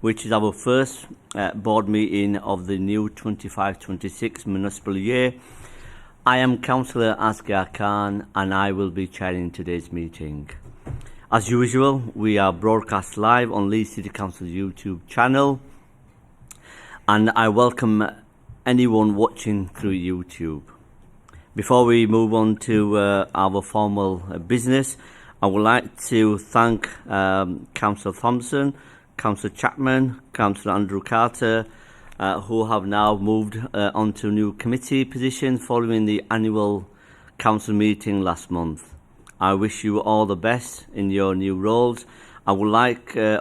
which is our first board meeting of the new 25-26 municipal year. I am Councillor Asghar Khan and I will be chairing today's meeting. As usual, we are broadcast live on Leeds City Council's YouTube channel, and I welcome anyone watching through YouTube. Before we move on to our formal business, I would like to thank Councillor Thompson, Councillor Chapman, Councillor Andrew Carter, who have now moved on to new committee positions following the annual council meeting last month. I wish you all the best in your new roles. I would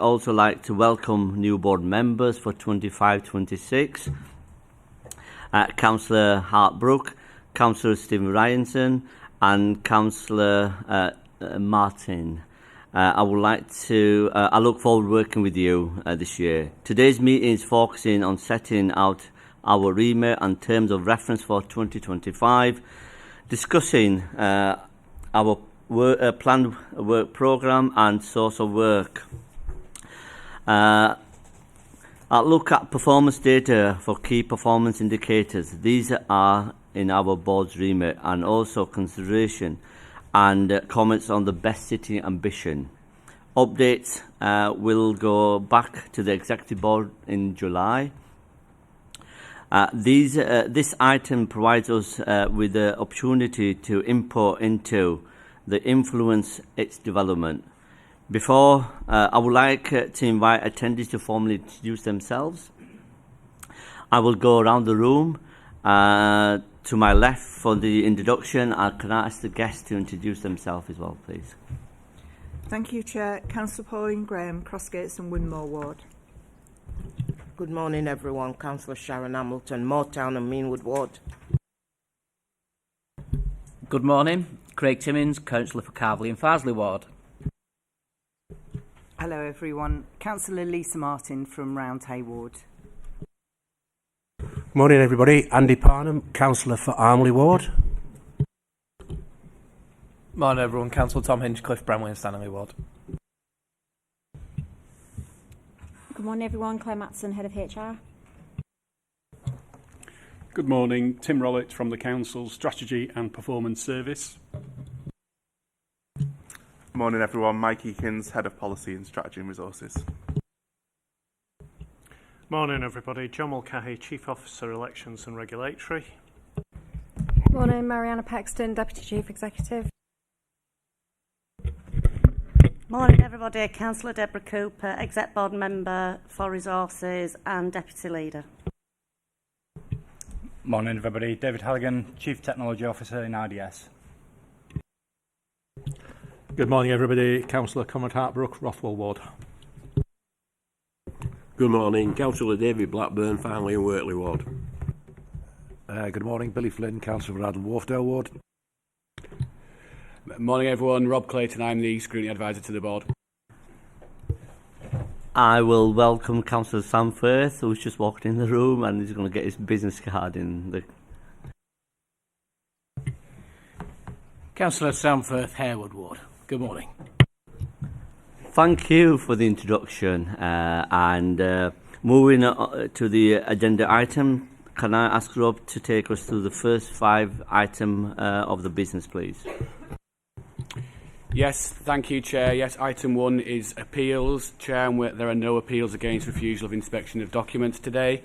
also like to welcome new board members for 25-26. Councillor Hartbrook, Councillor Stephen Ryanson and Councillor Martin. I look forward to working with you this year. Today's meeting is focusing on setting out our remit and terms of reference for 2025, discussing our planned work programme and source of work. I'll look at performance data for key performance indicators. These are in our board's remit, and also consideration and comments on the best city ambition. Updates will go back to the executive board in July. This item provides us with the opportunity to input into the influence its development. Before, I would like to invite attendees to formally introduce themselves. I will go around the room to my left for the introduction. Can I ask the guests to introduce themselves as well, please? Thank you, Chair. Councillor Pauline Graham, Crossgates and Winmore Ward. Good morning, everyone. Councillor Sharon Hamilton, Moortown and Meanwood Ward. Good morning. Craig Timmins, Councillor for Carverley and Farsley Ward. Hello, everyone. Councillor Lisa Martin from Roundhay Ward. Morning, everybody. Andy Parnham, Councillor for Armley Ward. Morning, everyone. Councillor Tom Hinchcliffe, Bramley and Stanley Ward. Good morning, everyone. Claire Matson, Head of HR. Good morning. Tim Rollett from the Council's Strategy and Performance Service. Morning, everyone. Mike Eakins, Head of Policy and Strategy and Resources. Morning, everybody. John Mulcahy, Chief Officer, Elections and Regulatory. Morning, Mariana Paxton, Deputy Chief Executive. Morning, everybody. Councillor Deborah Cooper, Exec Board Member for Resources and Deputy Leader. Morning, everybody. David Halligan, Chief Technology Officer in RDS. Good morning, everybody. Councillor Conrad Hartbrook, Rothwell Ward. Good morning, Councillor David Blackburn, Farnley and Wortley Ward. Good morning, Billy Flynn, Councillor for Adam Wharfdale Ward. Morning, everyone. Rob Clayton, I'm the Scrutiny Advisor to the board. I will welcome Councillor Sam Firth, who's just walked in the room and he's going to get his business card in the... Councillor Sam Firth, Harewood Ward. Good morning. Thank you for the introduction. Moving to the agenda item, can I ask Rob to take us through the first 5 items of the business, please? Yes, thank you, Chair. Yes, item 1 is appeals, Chair, and there are no appeals against refusal of inspection of documents today.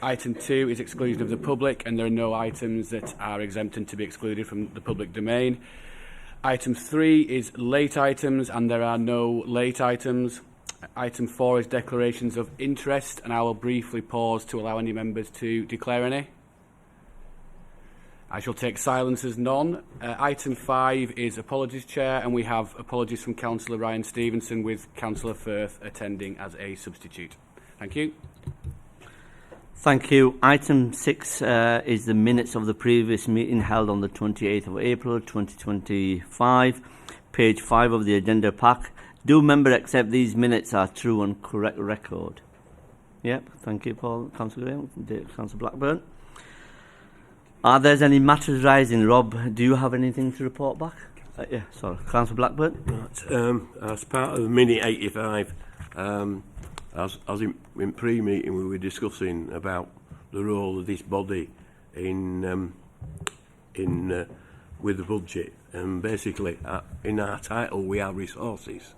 Item 2 is exclusion of the public, and there are no items that are exempted to be excluded from the public domain. Item 3 is late items, and there are no late items. Item 4 is declarations of interest, and I will briefly pause to allow any members to declare any. I shall take silence as none. Item 5 is apologies, Chair, and we have apologies from Councillor Ryan Stevenson, with Councillor Firth attending as a substitute. Thank you. Thank you. Item 6 is the minutes of the previous meeting held on the 28th of April 2025. Page 5 of the agenda pack. Do members accept these minutes are true and correct record? Yep. Thank you, Paul. Councillor Graham. Councillor Blackburn. Are there any matters rising? Rob, do you have anything to report back? Yeah, sorry. Councillor Blackburn. Right, as part of Minute 85, as in pre-meeting, we were discussing about the role of this body in with the budget, and basically in our title we have resources,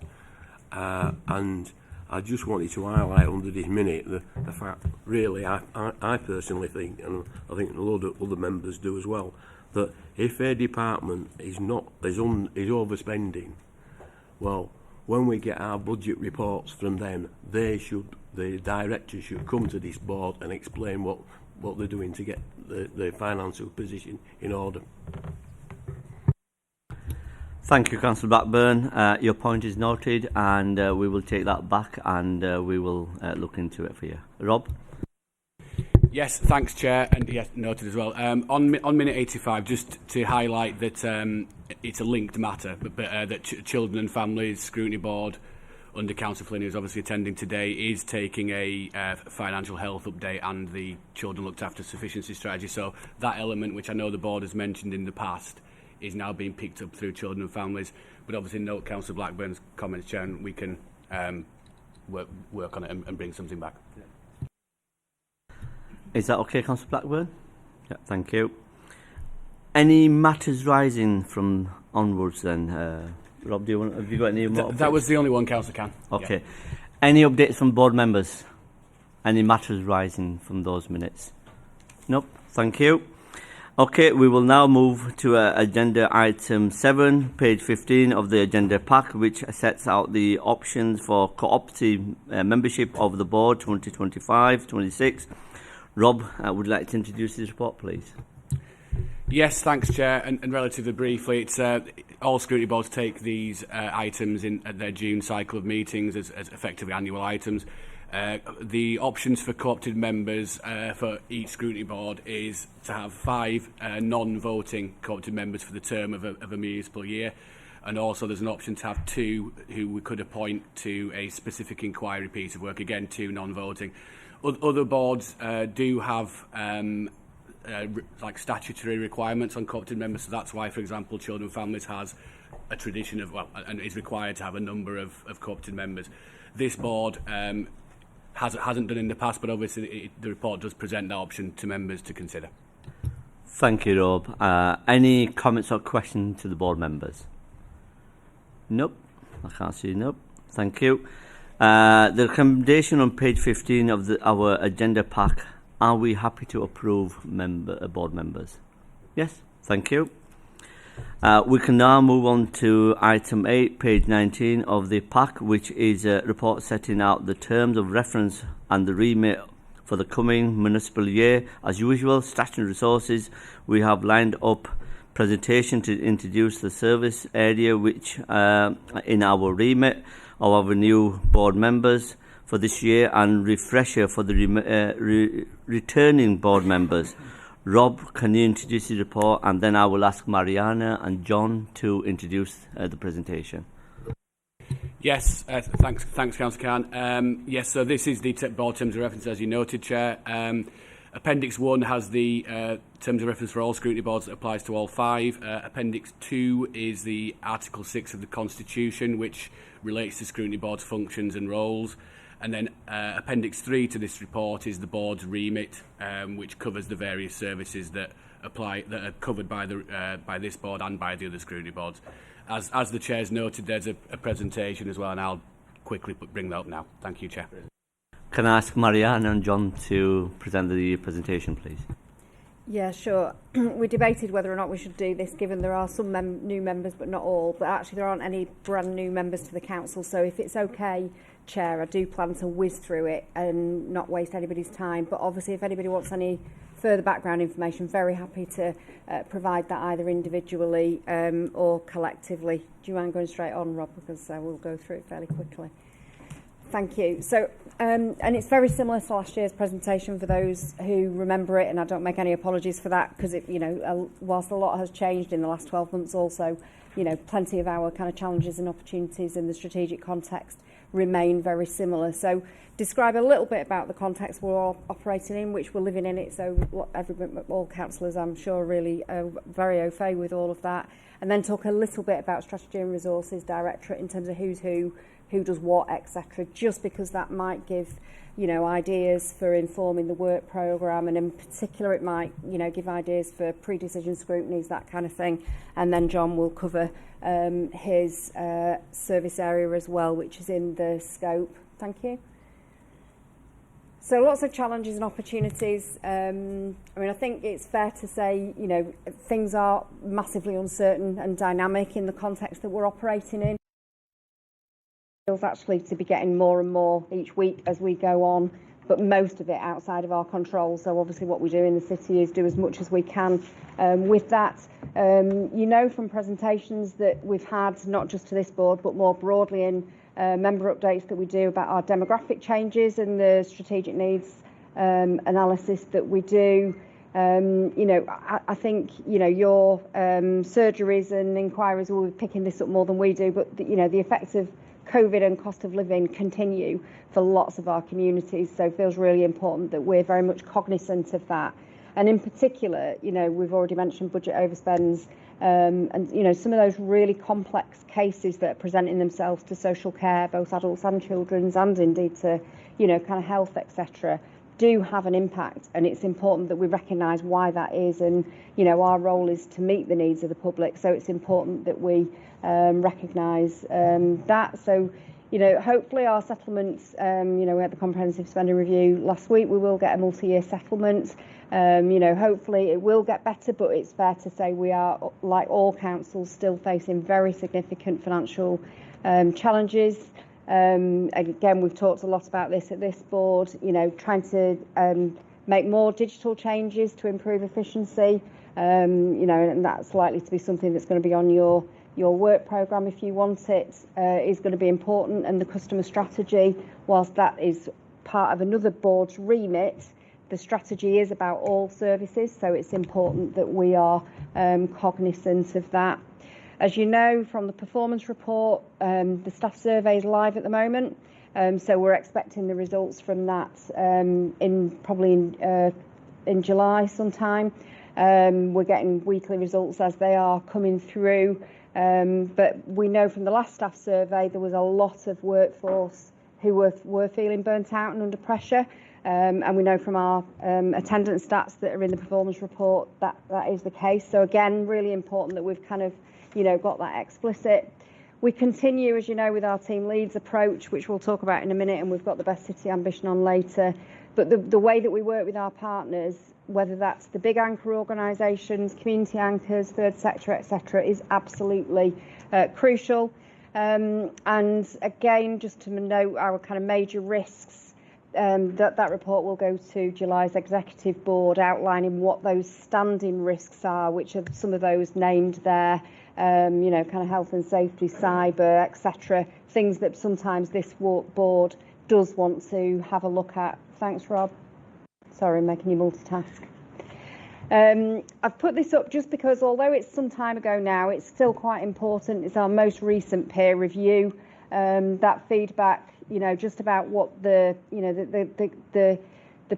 and I just wanted to highlight under this minute the fact, really, I personally think, and I think a lot of other members do as well, that if a department is overspending, well, when we get our budget reports from them, the directors should come to this board and explain what they're doing to get the financial position in order. Thank you, Councillor Blackburn. Your point is noted, and we will take that back, and we will look into it for you. Rob? Yes, thanks, Chair, and yes, noted as well. On minute 85, just to highlight that it's a linked matter, but that Children and Families Scrutiny Board, under Councillor Flynn, who's obviously attending today, is taking a financial health update and the Children Looked After Sufficiency Strategy. So that element, which I know the board has mentioned in the past, is now being picked up through Children and Families. But obviously note Councillor Blackburn's comments, Chair, and we can work on it and bring something back. Yeah. Is that okay, Councillor Blackburn? Yeah, thank you. Any matters rising from onwards then? Rob, have you got any more? That was the only one, Councillor Can. Okay. Yeah. Any updates from board members? Any matters rising from those minutes? Nope. Thank you. Okay, we will now move to agenda item 7, page 15 of the agenda pack, which sets out the options for cooperative membership of the board 2025-26. Rob, would you like to introduce this report, please? Yes, thanks, Chair. And relatively briefly, it's all scrutiny boards take these items at their June cycle of meetings as effectively annual items. The options for co-opted members for each scrutiny board is to have 5 non-voting co-opted members for the term of a municipal year, and also there's an option to have 2 who we could appoint to a specific inquiry piece of work, again 2 non-voting. Other boards do have like statutory requirements on co-opted members, so that's why, for example, Children and Families has a tradition of, and is required to have a number of co-opted members. This board hasn't done in the past, but obviously the report does present that option to members to consider. Thank you, Rob. Any comments or questions to the board members? Nope. I can't see nope. Thank you. The recommendation on page 15 of our agenda pack, are we happy to approve board members? Yes. Thank you. We can now move on to item 8, page 19 of the pack, which is a report setting out the terms of reference and the remit for the coming municipal year. As usual, statutory resources, we have lined up presentation to introduce the service area which in our remit of our new board members for this year, and refresher for the returning board members. Rob, can you introduce the report, and then I will ask Mariana and John to introduce the presentation. Yes, thanks, Councillor Khan. Yes, so this is the board terms of reference, as you noted, Chair. Appendix 1 has the terms of reference for all scrutiny boards that applies to all 5. Appendix 2 is the Article 6 of the Constitution, which relates to scrutiny boards' functions and roles. And then Appendix 3 to this report is the board's remit, which covers the various services that are covered by this board and by the other scrutiny boards. As the Chair's noted, there's a presentation as well, and I'll quickly bring that up now. Thank you, Chair. Can I ask Mariana and John to present the presentation, please? Yeah, sure. We debated whether or not we should do this, given there are some new members, but not all. But actually, there aren't any brand new members to the council. So if it's okay, Chair, I do plan to whiz through it and not waste anybody's time. But obviously, if anybody wants any further background information, very happy to provide that either individually or collectively. Do you mind going straight on, Rob? Because we'll go through it fairly quickly. Thank you. So, and it's very similar to last year's presentation for those who remember it, and I don't make any apologies for that, because it, whilst a lot has changed in the last 12 months, also, plenty of our kind of challenges and opportunities in the strategic context remain very similar. So, describe a little bit about the context we're all operating in, which we're living in it. So, all councillors, I'm sure, really very au fait with all of that, and then talk a little bit about Strategy and Resources Directorate in terms of who's who, who does what, etc. Just because that might give, ideas for informing the work programme, and in particular it might, give ideas for pre-decision scrutinies, that kind of thing. And then John will cover his service area as well, which is in the scope. Thank you. So lots of challenges and opportunities. I think it's fair to say, things are massively uncertain and dynamic in the context that we're operating in. Feels actually to be getting more and more each week as we go on, but most of it outside of our control. So obviously what we do in the city is do as much as we can with that. From presentations that we've had, not just to this board, but more broadly in member updates that we do about our demographic changes and the strategic needs analysis that we do. I think, your surgeries and inquiries will be picking this up more than we do, but the effects of COVID and cost of living continue for lots of our communities, so it feels really important that we're very much cognizant of that. And in particular, we've already mentioned budget overspends, and some of those really complex cases that are presenting themselves to social care, both adults and children's, and indeed to, kind of health, etc., do have an impact, and it's important that we recognise why that is. And our role is to meet the needs of the public, so it's important that we recognise that. So hopefully our settlements, we had the comprehensive spending review last week, we will get a multi-year settlement. Hopefully it will get better, but it's fair to say we are, like all councils, still facing very significant financial challenges. Again, we've talked a lot about this at this board, trying to make more digital changes to improve efficiency, and that's likely to be something that's going to be on your work programme if you want it, is going to be important. And the customer strategy, whilst that is part of another board's remit, the strategy is about all services, so it's important that we are cognizant of that. As you know from the performance report, the staff survey is live at the moment, so we're expecting the results from that in July sometime. We're getting weekly results as they are coming through, but we know from the last staff survey there was a lot of workforce who were feeling burnt out and under pressure, and we know from our attendance stats that are in the performance report that is the case. So again, really important that we've kind of got that explicit. We continue, as you know, with our Team Leeds approach, which we'll talk about in a minute, and we've got the Best City Ambition on later. But the way that we work with our partners, whether that's the big anchor organisations, community anchors, third sector, etc., is absolutely crucial. And again, just to note our kind of major risks, that report will go to July's executive board, outlining what those standing risks are, which are some of those named there. Kind of health and safety, cyber, etc. Things that sometimes this board does want to have a look at. Thanks, Rob. Sorry, I'm making you multitask. I've put this up just because, although it's some time ago now, it's still quite important. It's our most recent peer review. That feedback, just about what the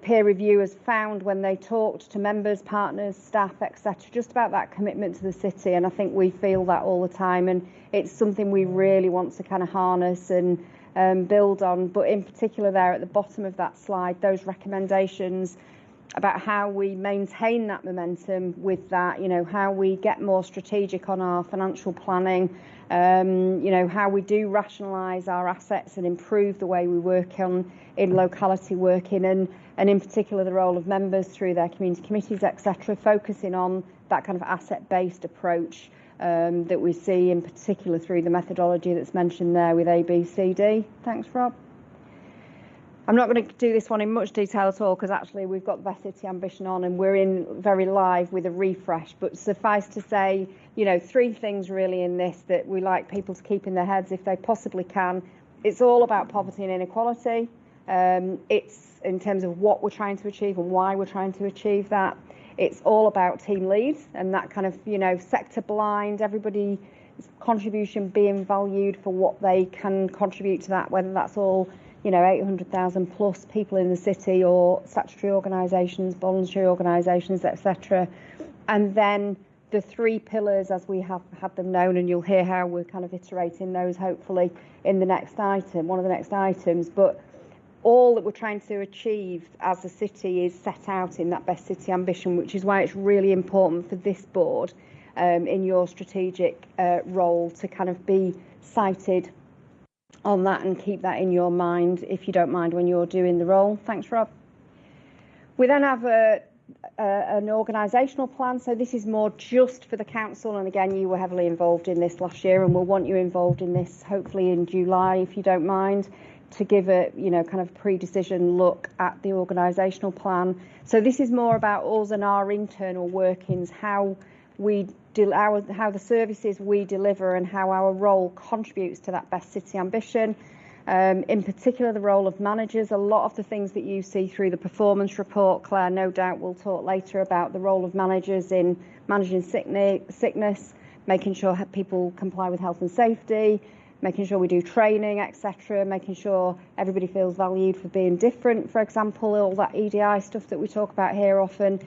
peer reviewers found when they talked to members, partners, staff, etc., just about that commitment to the city. And I think we feel that all the time, and it's something we really want to kind of harness and build on. But in particular there at the bottom of that slide, those recommendations about how we maintain that momentum with that, how we get more strategic on our financial planning, how we do rationalise our assets and improve the way we work in locality working, and in particular the role of members through their community committees, etc., focusing on that kind of asset-based approach that we see in particular through the methodology that's mentioned there with ABCD. Thanks, Rob. I'm not going to do this one in much detail at all because actually we've got the Best City Ambition on and we're in very live with a refresh, but suffice to say, three things really in this that we like people to keep in their heads if they possibly can. It's all about poverty and inequality. It's in terms of what we're trying to achieve and why we're trying to achieve that. It's all about Team Leeds and that kind of, sector blind, everybody's contribution being valued for what they can contribute to that, whether that's all 800,000 plus people in the city or statutory organisations, voluntary organisations, etc. And then the three pillars as we have had them known, and you'll hear how we're kind of iterating those hopefully in the next item, one of the next items. But all that we're trying to achieve as a city is set out in that Best City Ambition, which is why it's really important for this board in your strategic role to kind of be cited on that and keep that in your mind, if you don't mind, when you're doing the role. Thanks, Rob. We then have an organisational plan. So this is more just for the council, and again, you were heavily involved in this last year, and we'll want you involved in this hopefully in July, if you don't mind, to give a kind of pre-decision look at the organisational plan. So this is more about us and our internal workings, how the services we deliver and how our role contributes to that Best City Ambition. In particular, the role of managers. A lot of the things that you see through the performance report, Claire, no doubt will talk later about the role of managers in managing sickness, making sure people comply with health and safety, making sure we do training, etc., making sure everybody feels valued for being different, for example, all that EDI stuff that we talk about here often.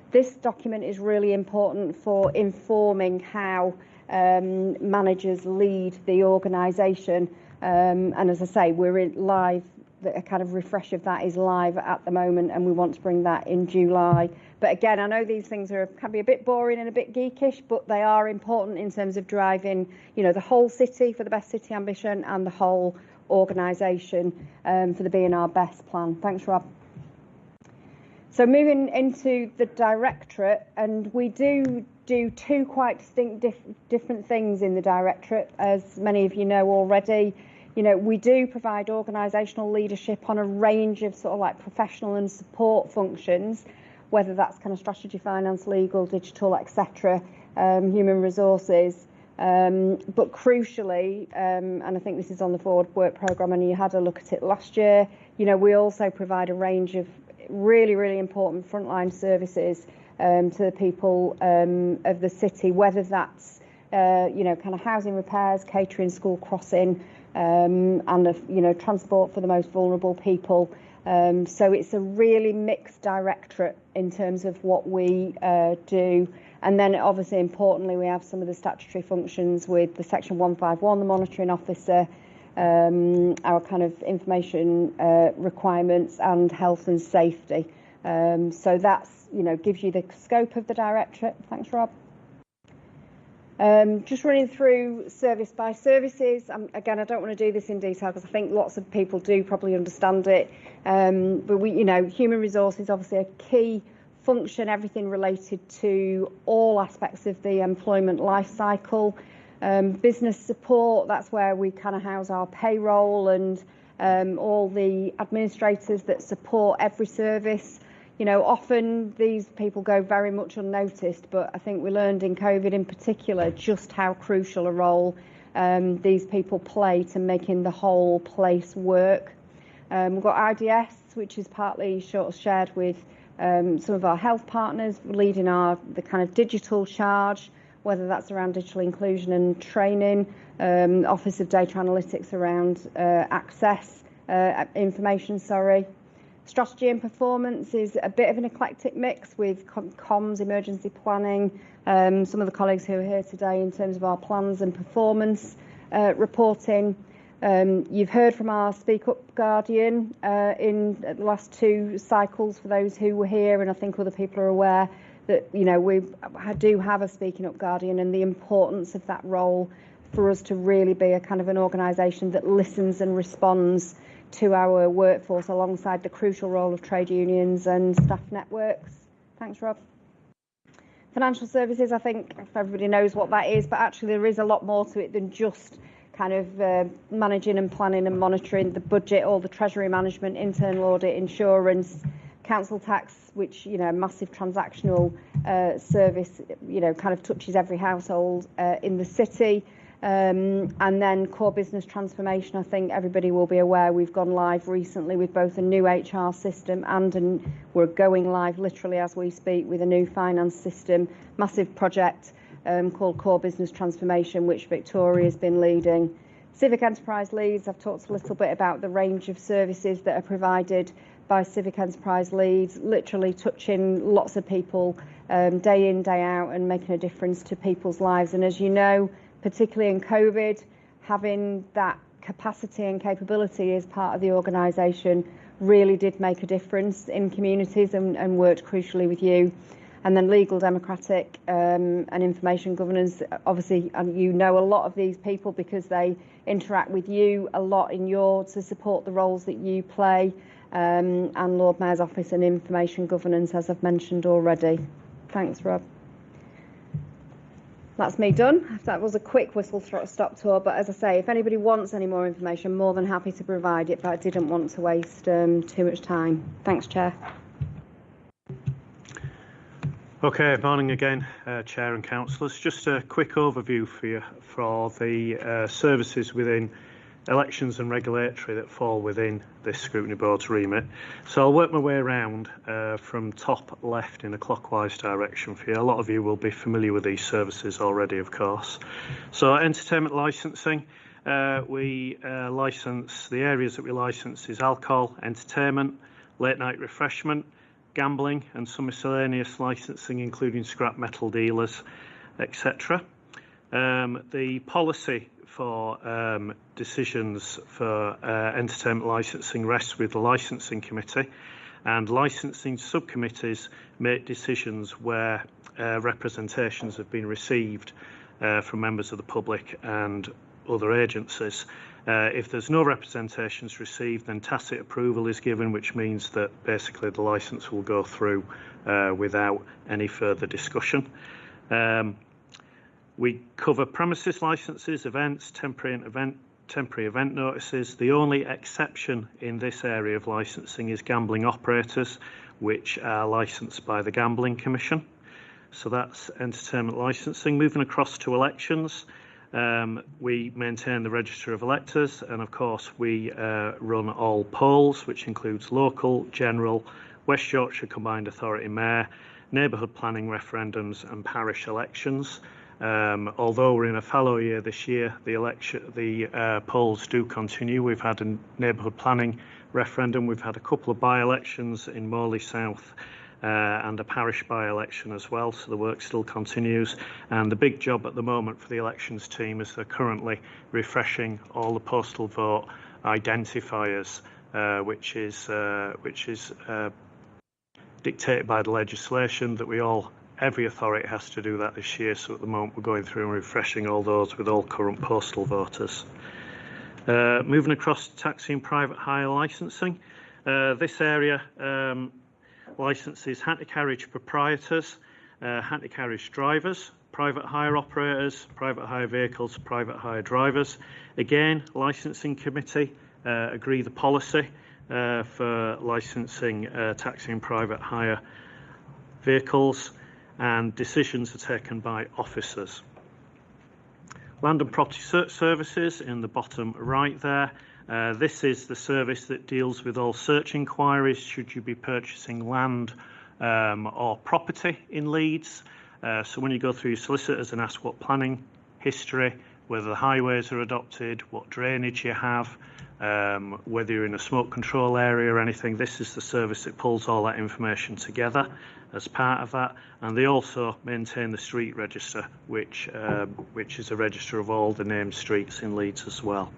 This document is really important for informing how managers lead the organisation. And as I say, we're live, a kind of refresh of that is live at the moment, and we want to bring that in July. But again, I know these things can be a bit boring and a bit geekish, but they are important in terms of driving, the whole city for the Best City Ambition and the whole organisation for the Being Our Best plan. Thanks, Rob. So moving into the directorate, and we do two quite distinct different things in the directorate, as many of you know already. We do provide organisational leadership on a range of sort of like professional and support functions, whether that's kind of strategy, finance, legal, digital, etc., human resources. But crucially, and I think this is on the Forward Work Programme, and you had a look at it last year, we also provide a range of really, really important frontline services to the people of the city, whether that's kind of housing repairs, catering, school crossing, and transport for the most vulnerable people. So it's a really mixed directorate in terms of what we do. And then obviously importantly, we have some of the statutory functions with the Section 151, the monitoring officer, our kind of information requirements, and health and safety. So that's, gives you the scope of the directorate. Thanks, Rob. Just running through service by services. Again, I don't want to do this in detail because I think lots of people do probably understand it. But we, human resources, obviously a key function, everything related to all aspects of the employment life cycle. Business support, that's where we kind of house our payroll and all the administrators that support every service. Often these people go very much unnoticed, but I think we learned in COVID in particular just how crucial a role these people play to making the whole place work. We've got IDS, which is partly shared with some of our health partners, leading the kind of digital charge, whether that's around digital inclusion and training, Office of Data Analytics around information. Strategy and performance is a bit of an eclectic mix with comms, emergency planning, some of the colleagues who are here today in terms of our plans and performance reporting. You've heard from our Speak Up Guardian in the last two cycles for those who were here, and I think other people are aware that we do have a Speaking Up Guardian, and the importance of that role for us to really be a kind of an organisation that listens and responds to our workforce alongside the crucial role of trade unions and staff networks. Thanks, Rob. Financial services, I think everybody knows what that is, but actually there is a lot more to it than just kind of managing and planning and monitoring the budget, all the treasury management, internal audit, insurance, council tax, which, massive transactional service, kind of touches every household in the city. And then core business transformation, I think everybody will be aware we've gone live recently with both a new HR system and we're going live literally as we speak with a new finance system, massive project called Core Business Transformation, which Victoria's been leading. Civic Enterprise Leeds, I've talked a little bit about the range of services that are provided by Civic Enterprise Leeds, literally touching lots of people day in, day out, and making a difference to people's lives. And as you know, particularly in COVID, having that capacity and capability as part of the organisation really did make a difference in communities and worked crucially with you. And then legal, democratic and information governance, obviously, and you know a lot of these people because they interact with you a lot to support the roles that you play, and Lord Mayor's Office and information governance, as I've mentioned already. Thanks, Rob. That's me done. That was a quick whistle-stop tour, but as I say, if anybody wants any more information, I'm more than happy to provide it, but I didn't want to waste too much time. Thanks, Chair. Okay, morning again, Chair and Councillors. Just a quick overview for you for the services within elections and regulatory that fall within this Scrutiny Board's remit. So I'll work my way around from top left in a clockwise direction for you. A lot of you will be familiar with these services already, of course. So entertainment licensing, we license, the areas that we license is alcohol, entertainment, late night refreshment, gambling and some miscellaneous licensing, including scrap metal dealers, etc. The policy for decisions for entertainment licensing rests with the licensing committee, and licensing subcommittees make decisions where representations have been received from members of the public and other agencies. If there's no representations received, then tacit approval is given, which means that basically the licence will go through without any further discussion. We cover premises licences, events, temporary event notices. The only exception in this area of licensing is gambling operators, which are licensed by the Gambling Commission. So that's entertainment licensing. Moving across to elections. We maintain the register of electors, and of course we run all polls, which includes local, general, West Yorkshire Combined Authority Mayor, neighbourhood planning referendums and parish elections. Although we're in a fallow year this year, the polls do continue. We've had a neighbourhood planning referendum, we've had a couple of by-elections in Morley South, and a parish by-election as well, so the work still continues. And the big job at the moment for the elections team is they're currently refreshing all the postal vote identifiers, which is dictated by the legislation that every authority has to do that this year. So at the moment we're going through and refreshing all those with all current postal voters. Moving across to taxi and private hire licensing, this area licenses handy-carriage proprietors, handy-carriage drivers, private hire operators, private hire vehicles, private hire drivers. Again, licensing committee agree the policy for licensing taxi and private hire vehicles, and decisions are taken by officers. Land and property search services in the bottom right there. This is the service that deals with all search inquiries should you be purchasing land or property in Leeds. So when you go through your solicitors and ask what planning history, whether the highways are adopted, what drainage you have, whether you're in a smoke control area or anything, this is the service that pulls all that information together as part of that. And they also maintain the street register, which is a register of all the named streets in Leeds as well.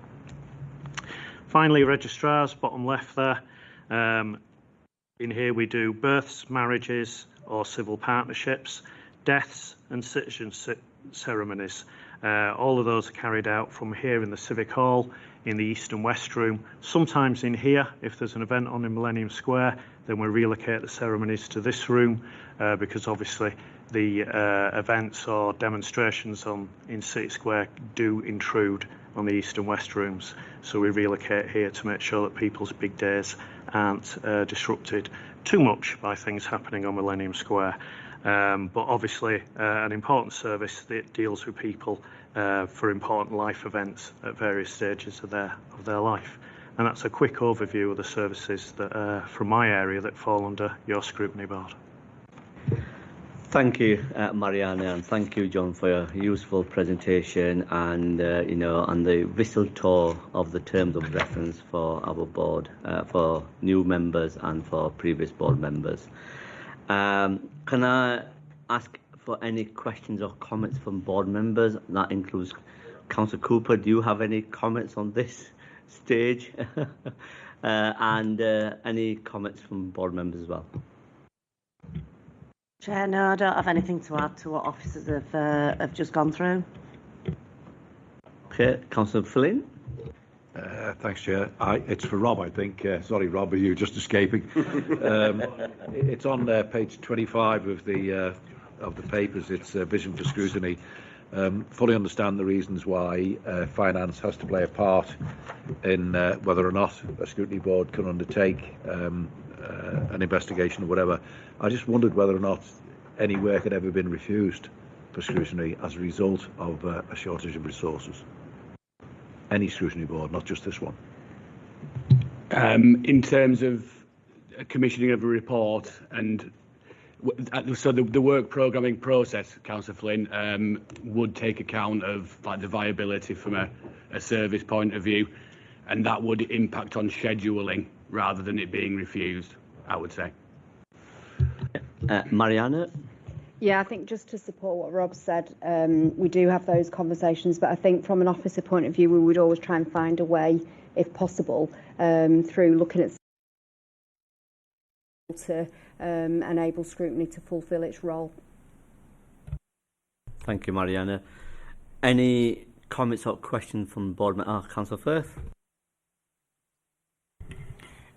Finally, registrars, bottom left there. In here we do births, marriages or civil partnerships, deaths and citizenship ceremonies. All of those are carried out from here in the Civic Hall, in the East and West Room. Sometimes in here, if there's an event on in Millennium Square, then we relocate the ceremonies to this room because obviously the events or demonstrations in City Square do intrude on the East and West Rooms. So we relocate here to make sure that people's big days aren't disrupted too much by things happening on Millennium Square. But obviously an important service that deals with people for important life events at various stages of their life. And that's a quick overview of the services that from my area that fall under your scrutiny board. Thank you, Mariana, and thank you, John, for your useful presentation and and the whistle tour of the terms of reference for our board, for new members and for previous board members. Can I ask for any questions or comments from board members? That includes Councillor Cooper. Do you have any comments on this stage? And any comments from board members as well? Chair, no, I don't have anything to add to what officers have just gone through. Okay, Councillor Flynn. Thanks, Chair. It's for Rob, I think. Sorry, Rob, are you just escaping? It's on page 25 of the papers. It's Vision for Scrutiny. Fully understand the reasons why finance has to play a part in whether or not a scrutiny board can undertake an investigation or whatever. I just wondered whether or not any work had ever been refused for scrutiny as a result of a shortage of resources. Any scrutiny board, not just this one. In terms of commissioning of a report, and so the work programming process, Councillor Flynn, would take account of like the viability from a service point of view, and that would impact on scheduling rather than it being refused, I would say. Mariana? Yeah, I think just to support what Rob said, we do have those conversations, but I think from an officer point of view, we would always try and find a way, if possible, through looking at to enable scrutiny to fulfil its role. Thank you, Mariana. Any comments or questions from board member? Councillor Firth?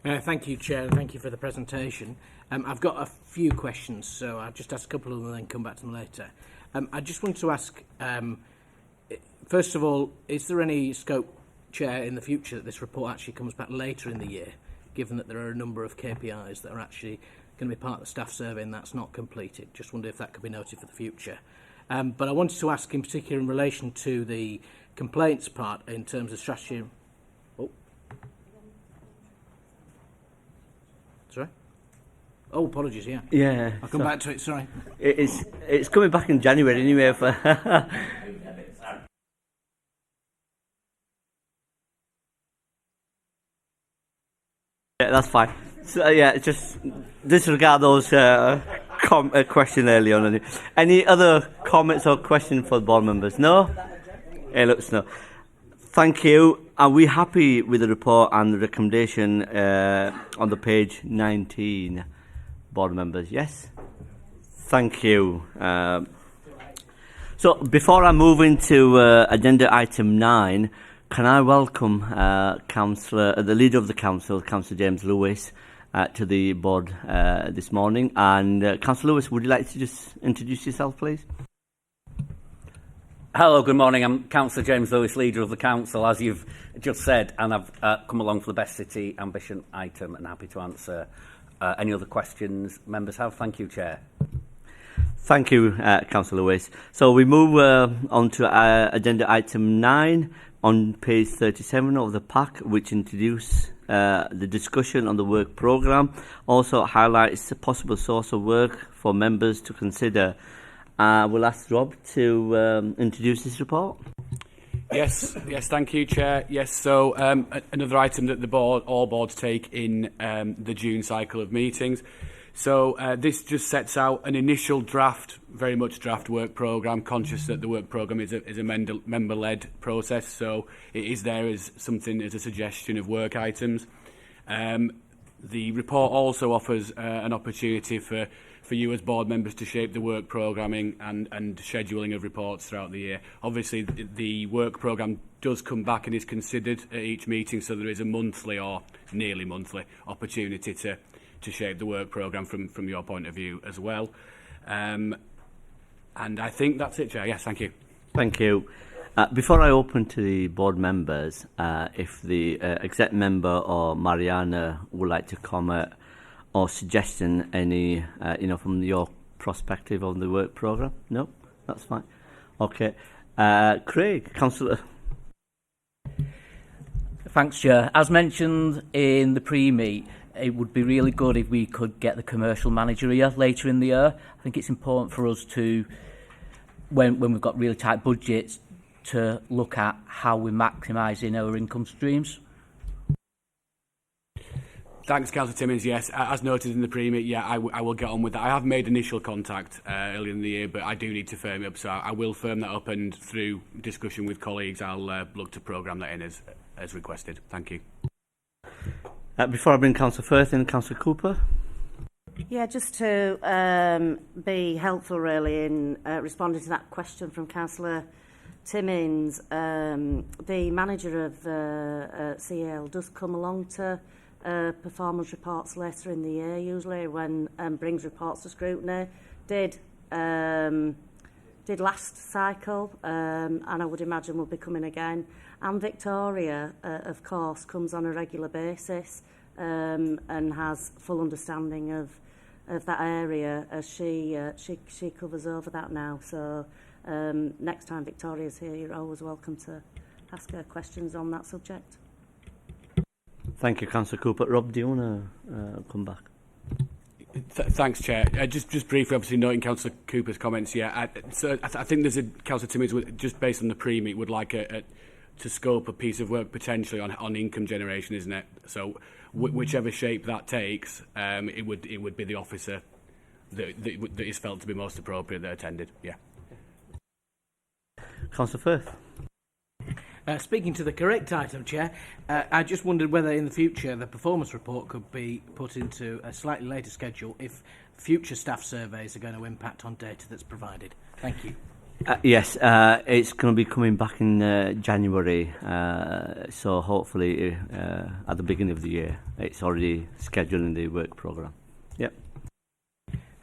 Thank you, Chair, and thank you for the presentation. I've got a few questions, so I'll just ask a couple of them and then come back to them later. I just wanted to ask, first of all, is there any scope, Chair, in the future that this report actually comes back later in the year, given that there are a number of KPIs that are actually going to be part of the staff survey and that's not completed? Just wonder if that could be noted for the future. But I wanted to ask in particular in relation to the complaints part in terms of strategy. Sorry? Oh, apologies, yeah. Yeah. I'll come back to it, sorry. It's coming back in January anyway. For yeah, that's fine. So, yeah, just disregard those question early on. Any other comments or questions for the board members? No? It looks no. Thank you. Are we happy with the report and the recommendation on the page 19, board members? Yes? Thank you. So before I move into agenda item 9, can I welcome the leader of the council, Councillor James Lewis, to the board this morning. And Councillor Lewis, would you like to just introduce yourself, please? Hello, good morning. I'm Councillor James Lewis, leader of the council, as you've just said, and I've come along for the Best City Ambition item and happy to answer any other questions members have. Thank you, Chair. Thank you, Councillor Lewis. So we move on to agenda item 9 on page 37 of the pack, which introduce the discussion on the work programme. Also highlights a possible source of work for members to consider. We'll ask Rob to introduce this report. Yes, thank you, Chair. Yes, so another item that all boards take in the June cycle of meetings. So this just sets out an initial draft, very much draft work programme, conscious that the work programme is a member-led process, so it is there as something, as a suggestion of work items. The report also offers an opportunity for you as board members to shape the work programming and scheduling of reports throughout the year. Obviously, the work programme does come back and is considered at each meeting, so there is a monthly or nearly monthly opportunity to shape the work programme from your point of view as well. And I think that's it, Chair. Yes, thank you. Thank you. Before I open to the board members, if the exec member or Mariana would like to comment or suggestion any, from your perspective on the work programme? No? That's fine. Okay. Craig, Councillor. Thanks, Chair. As mentioned in the pre-meet, it would be really good if we could get the commercial manager here later in the year. I think it's important for us to, when we've got really tight budgets, to look at how we're maximising our income streams. Thanks, Councillor Timmins. Yes, as noted in the pre-meet, yeah, I will get on with that. I have made initial contact earlier in the year, but I do need to firm it up, so I will firm that up, and through discussion with colleagues, I'll look to programme that in as requested. Thank you. Before I bring Councillor Firth in, Councillor Cooper. Yeah, just to be helpful really in responding to that question from Councillor Timmins, the manager of CL does come along to performance reports later in the year, usually when brings reports to scrutiny. Did last cycle, and I would imagine will be coming again. And Victoria, of course, comes on a regular basis and has full understanding of that area as she covers over that now. So next time Victoria's here, you're always welcome to ask her questions on that subject. Thank you, Councillor Cooper. Rob, do you want to come back? Thanks, Chair. Just briefly, obviously noting Councillor Cooper's comments. Yeah, I think there's Councillor Timmins, just based on the pre-meet, would like to scope a piece of work potentially on income generation, isn't it? So whichever shape that takes, it would be the officer that is felt to be most appropriate that attended. Yeah. Councillor Firth. Speaking to the correct item, Chair, I just wondered whether in the future the performance report could be put into a slightly later schedule if future staff surveys are going to impact on data that's provided. Thank you. Yes, it's going to be coming back in January, so hopefully at the beginning of the year. It's already scheduled in the work programme. Yep.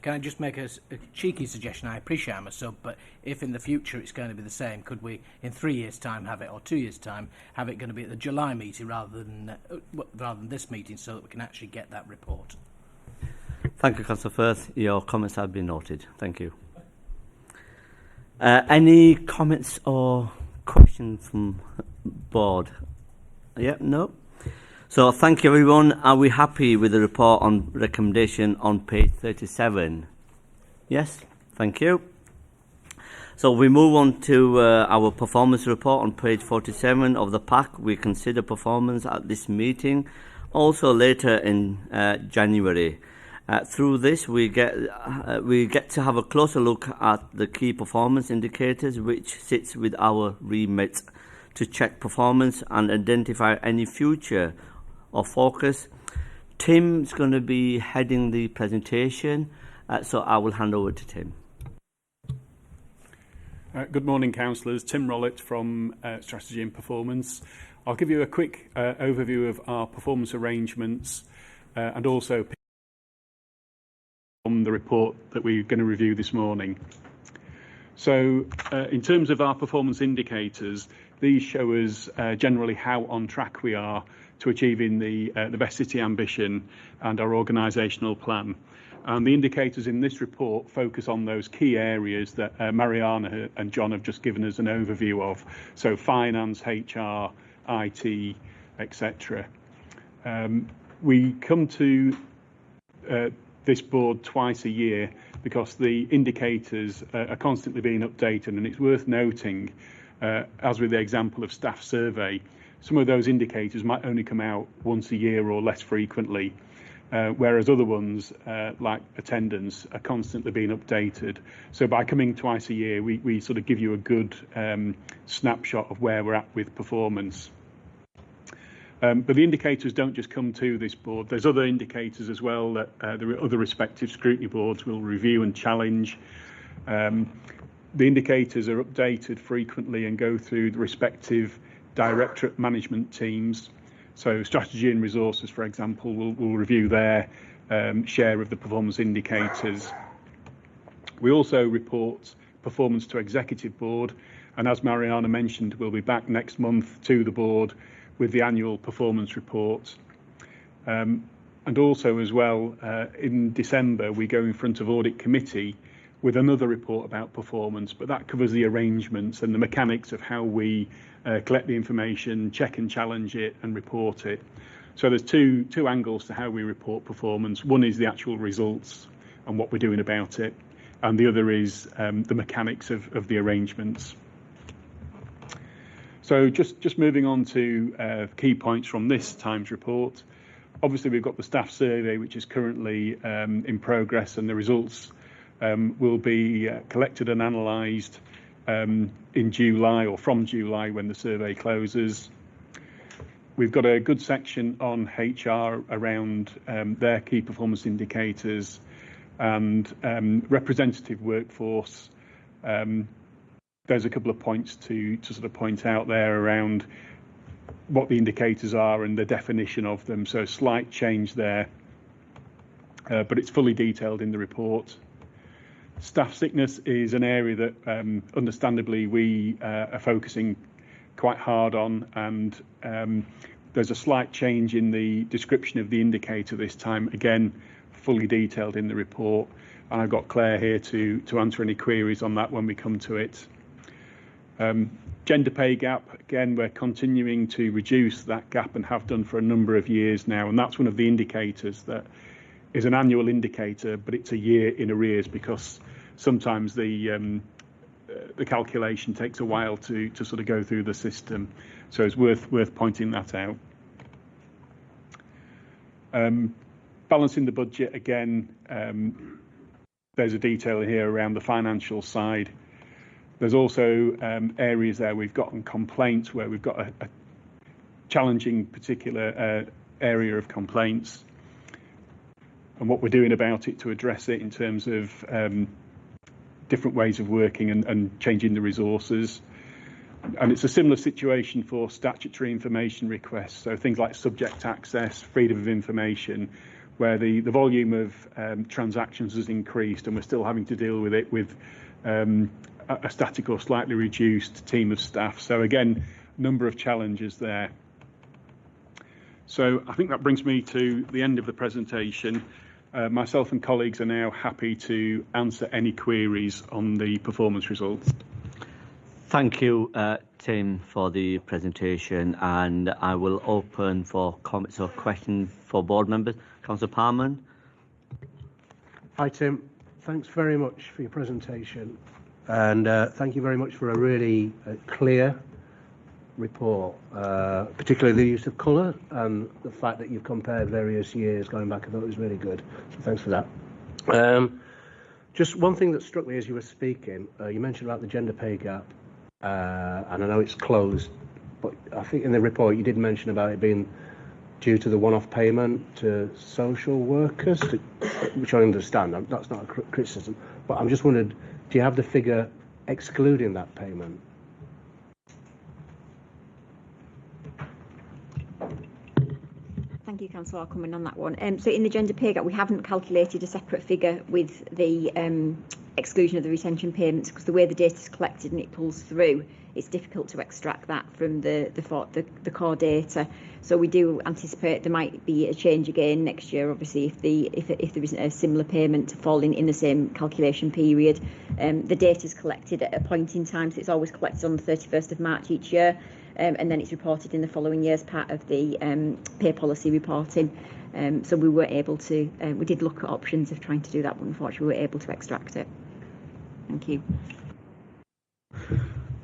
Can I just make a cheeky suggestion? I appreciate I'm a sub, but if in the future it's going to be the same, could we, in 3 years' time, have it, or 2 years' time, have it going to be at the July meeting rather than this meeting, so that we can actually get that report? Thank you, Councillor Firth. Your comments have been noted. Thank you. Any comments or questions from board? Yep, no. So thank you, everyone. Are we happy with the report on recommendation on page 37? Yes, thank you. So we move on to our performance report on page 47 of the pack. We consider performance at this meeting, also later in January. Through this, we get to have a closer look at the key performance indicators, which sits with our remit to check performance and identify any future or focus. Tim's going to be heading the presentation, so I will hand over to Tim. Good morning, councillors. Tim Rollett from Strategy and Performance. I'll give you a quick overview of our performance arrangements and also on the report that we're going to review this morning. So in terms of our performance indicators, these show us generally how on track we are to achieving the Best City ambition and our organisational plan. And the indicators in this report focus on those key areas that Mariana and John have just given us an overview of. So finance, HR, IT, etc. We come to this board twice a year because the indicators are constantly being updated, and it's worth noting, as with the example of staff survey, some of those indicators might only come out once a year or less frequently, whereas other ones, like attendance, are constantly being updated. So by coming twice a year, we sort of give you a good snapshot of where we're at with performance. But the indicators don't just come to this board. There's other indicators as well that the other respective scrutiny boards will review and challenge. The indicators are updated frequently and go through the respective directorate management teams. So strategy and resources, for example, will review their share of the performance indicators. We also report performance to executive board, and as Mariana mentioned, we'll be back next month to the board with the annual performance report. And also as well, in December, we go in front of audit committee with another report about performance, but that covers the arrangements and the mechanics of how we collect the information, check and challenge it and report it. So there's two angles to how we report performance. One is the actual results and what we're doing about it, and the other is the mechanics of the arrangements. So just moving on to key points from this Times report. Obviously, we've got the staff survey, which is currently in progress, and the results will be collected and analysed in July, or from July when the survey closes. We've got a good section on HR around their key performance indicators and representative workforce. There's a couple of points to sort of point out there around what the indicators are and the definition of them. So slight change there, but it's fully detailed in the report. Staff sickness is an area that understandably we are focusing quite hard on, and there's a slight change in the description of the indicator this time, again fully detailed in the report, and I've got Claire here to answer any queries on that when we come to it. Gender pay gap, again, we're continuing to reduce that gap and have done for a number of years now, and that's one of the indicators that is an annual indicator, but it's a year in arrears because sometimes the calculation takes a while to sort of go through the system, so it's worth pointing that out. Balancing the budget, again, there's a detail here around the financial side. There's also areas there we've got on complaints where we've got a challenging particular area of complaints and what we're doing about it to address it in terms of different ways of working and changing the resources. And it's a similar situation for statutory information requests, so things like subject access, freedom of information, where the volume of transactions has increased and we're still having to deal with it with a static or slightly reduced team of staff. So again, number of challenges there. So I think that brings me to the end of the presentation. Myself and colleagues are now happy to answer any queries on the performance results. Thank you, Tim, for the presentation, and I will open for comments or questions for board members. Councillor Parman. Hi, Tim. Thanks very much for your presentation, and thank you very much for a really clear report, particularly the use of colour and the fact that you've compared various years going back. I thought it was really good, so thanks for that. Just one thing that struck me as you were speaking, you mentioned about the gender pay gap, and I know it's closed, but I think in the report you did mention about it being due to the one-off payment to social workers, which I understand, that's not a criticism, but I'm just wondering, do you have the figure excluding that payment? Thank you, Councillor. I'll come in on that one. So in the gender pay gap, we haven't calculated a separate figure with the exclusion of the retention payments, because the way the data is collected and it pulls through, it's difficult to extract that from the core data. So we do anticipate there might be a change again next year, obviously, if there isn't a similar payment falling in the same calculation period. The data is collected at a point in time, so it's always collected on the 31st of March each year. And then it's reported in the following year as part of the pay policy reporting. So we were able to, we did look at options of trying to do that, but unfortunately we were able to extract it. Thank you.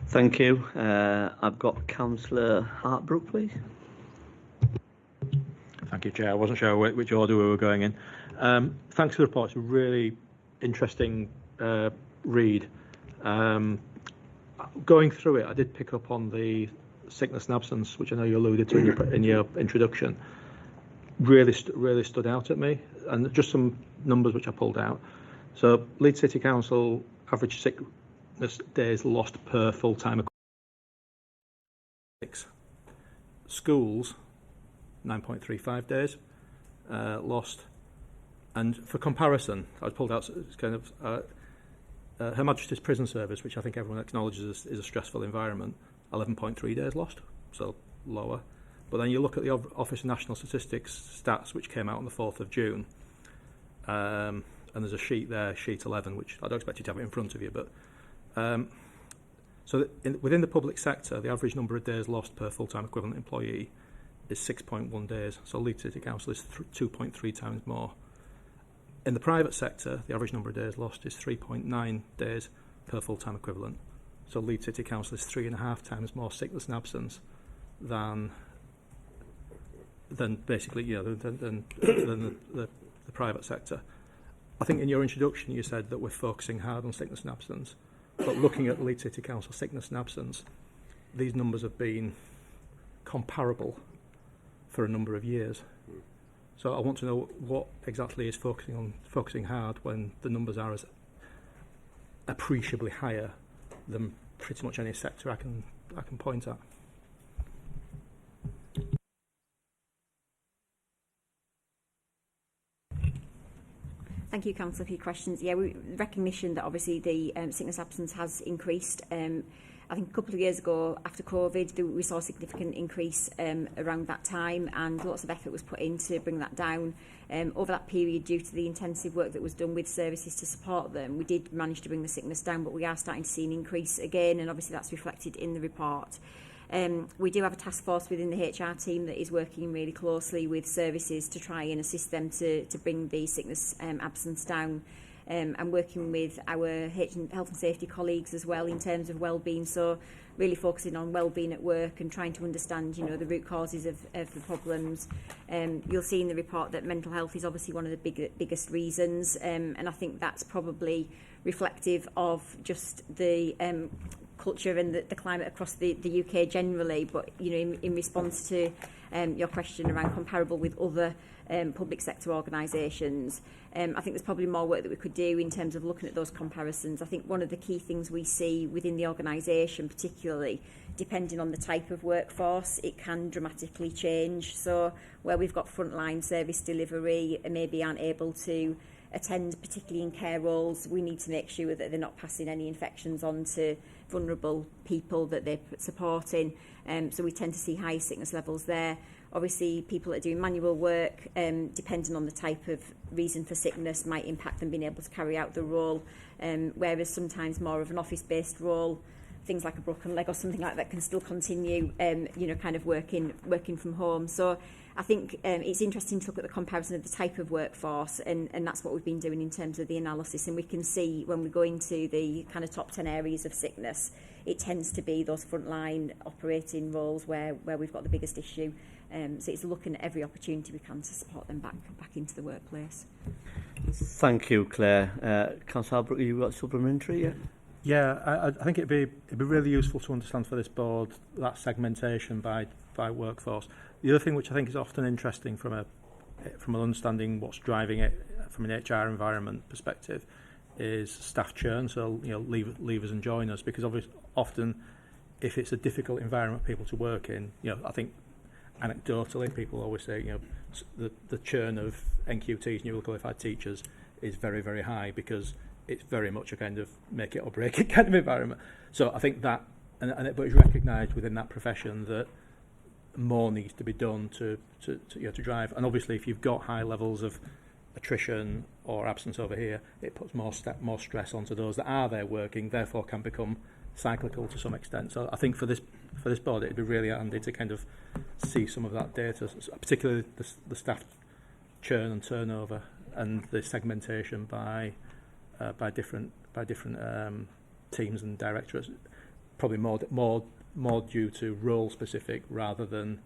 Thank you. I've got Councillor Hartbrook, please. Thank you, Chair. I wasn't sure which order we were going in. Thanks for the report. It's a really interesting read. Going through it, I did pick up on the sickness and absence, which I know you alluded to in your introduction. Really stood out at me, and just some numbers which I pulled out. So Leeds City Council average sickness days lost per full-time equivalent. Schools 9.35 days lost, and for comparison, I pulled out kind of Her Majesty's Prison Service, which I think everyone acknowledges is a stressful environment. 11.3 days lost, so lower. But then you look at the Office of National Statistics stats, which came out on the 4th of June, and there's a sheet there, sheet 11, which I don't expect you to have it in front of you, but within the public sector, the average number of days lost per full-time equivalent employee is 6.1 days. So Leeds City Council is 2.3 times more. In the private sector, the average number of days lost is 3.9 days per full-time equivalent. So Leeds City Council is 3.5 times more sickness and absence than basically, than the private sector. I think in your introduction you said that we're focusing hard on sickness and absence, but looking at Leeds City Council sickness and absence, these numbers have been comparable for a number of years. So I want to know what exactly is focusing hard when the numbers are as appreciably higher than pretty much any sector I can point at. Thank you, Councillor, for your questions. Yeah, recognition that obviously the sickness absence has increased. I think a couple of years ago, after COVID, we saw a significant increase around that time, and lots of effort was put in to bring that down. Over that period, due to the intensive work that was done with services to support them, we did manage to bring the sickness down, but we are starting to see an increase again, and obviously that's reflected in the report. We do have a task force within the HR team that is working really closely with services to try and assist them to bring the sickness absence down. And working with our health and safety colleagues as well in terms of wellbeing, so really focusing on wellbeing at work and trying to understand, the root causes of the problems. You'll see in the report that mental health is obviously one of the biggest reasons, and I think that's probably reflective of just the culture and the climate across the UK generally, but in response to your question around comparable with other public sector organisations, I think there's probably more work that we could do in terms of looking at those comparisons. I think one of the key things we see within the organisation, particularly depending on the type of workforce, it can dramatically change. So where we've got frontline service delivery and maybe aren't able to attend, particularly in care roles, we need to make sure that they're not passing any infections on to vulnerable people that they're supporting. So we tend to see high sickness levels there. Obviously, people that are doing manual work, depending on the type of reason for sickness, might impact them being able to carry out the role, whereas sometimes more of an office-based role, things like a broken leg or something like that, can still continue, kind of working from home. So I think it's interesting to look at the comparison of the type of workforce, and that's what we've been doing in terms of the analysis. And we can see when we go into the kind of top 10 areas of sickness, it tends to be those frontline operating roles where we've got the biggest issue. So it's looking at every opportunity we can to support them back into the workplace. Thank you, Claire. Councillor Albrook, you got supplementary? Yeah. Yeah, I think it'd be really useful to understand for this board that segmentation by workforce. The other thing which I think is often interesting from an understanding what's driving it from an HR environment perspective is staff churn. So leavers and joiners, because obviously often if it's a difficult environment for people to work in, I think anecdotally people always say the churn of NQTs, newly qualified teachers, is very, very high because it's very much a kind of make it or break it kind of environment. So I think that, but it's recognised within that profession that more needs to be done to drive. And obviously, if you've got high levels of attrition or absence over here, it puts more stress onto those that are there working, therefore can become cyclical to some extent. So I think for this board, it'd be really handy to kind of see some of that data, particularly the staff churn and turnover and the segmentation by different teams and directorates. Probably more due to role specific rather than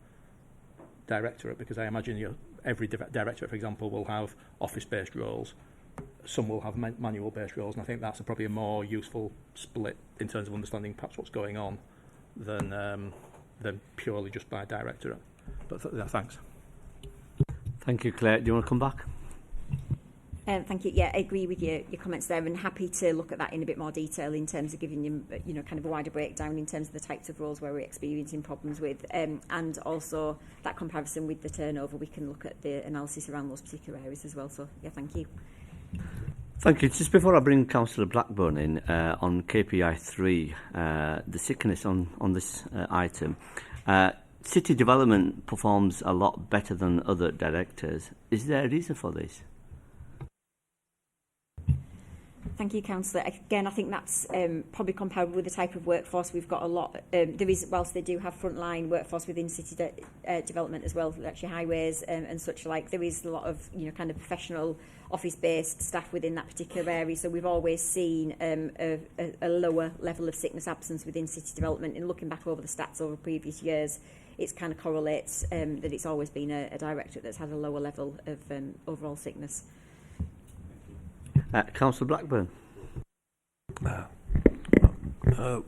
directorate, because I imagine every directorate, for example, will have office-based roles. Some will have manual-based roles, and I think that's probably a more useful split in terms of understanding perhaps what's going on than purely just by directorate. But thanks. Thank you, Claire. Do you want to come back? Thank you. Yeah, I agree with your comments there, and happy to look at that in a bit more detail in terms of giving you, kind of a wider breakdown in terms of the types of roles where we're experiencing problems with, and also that comparison with the turnover. We can look at the analysis around those particular areas as well. So, yeah, thank you. Thank you. Just before I bring Councillor Blackburn in on KPI 3, the sickness on this item, city development performs a lot better than other directors. Is there a reason for this? Thank you, Councillor. Again, I think that's probably comparable with the type of workforce we've got a lot. There is, whilst they do have frontline workforce within city development as well, actually highways and such like, there is a lot of, you know, kind of professional office-based staff within that particular area. So we've always seen a lower level of sickness absence within city development. And looking back over the stats over previous years, it's kind of correlates that it's always been a directorate that's had a lower level of overall sickness. Councillor Blackburn.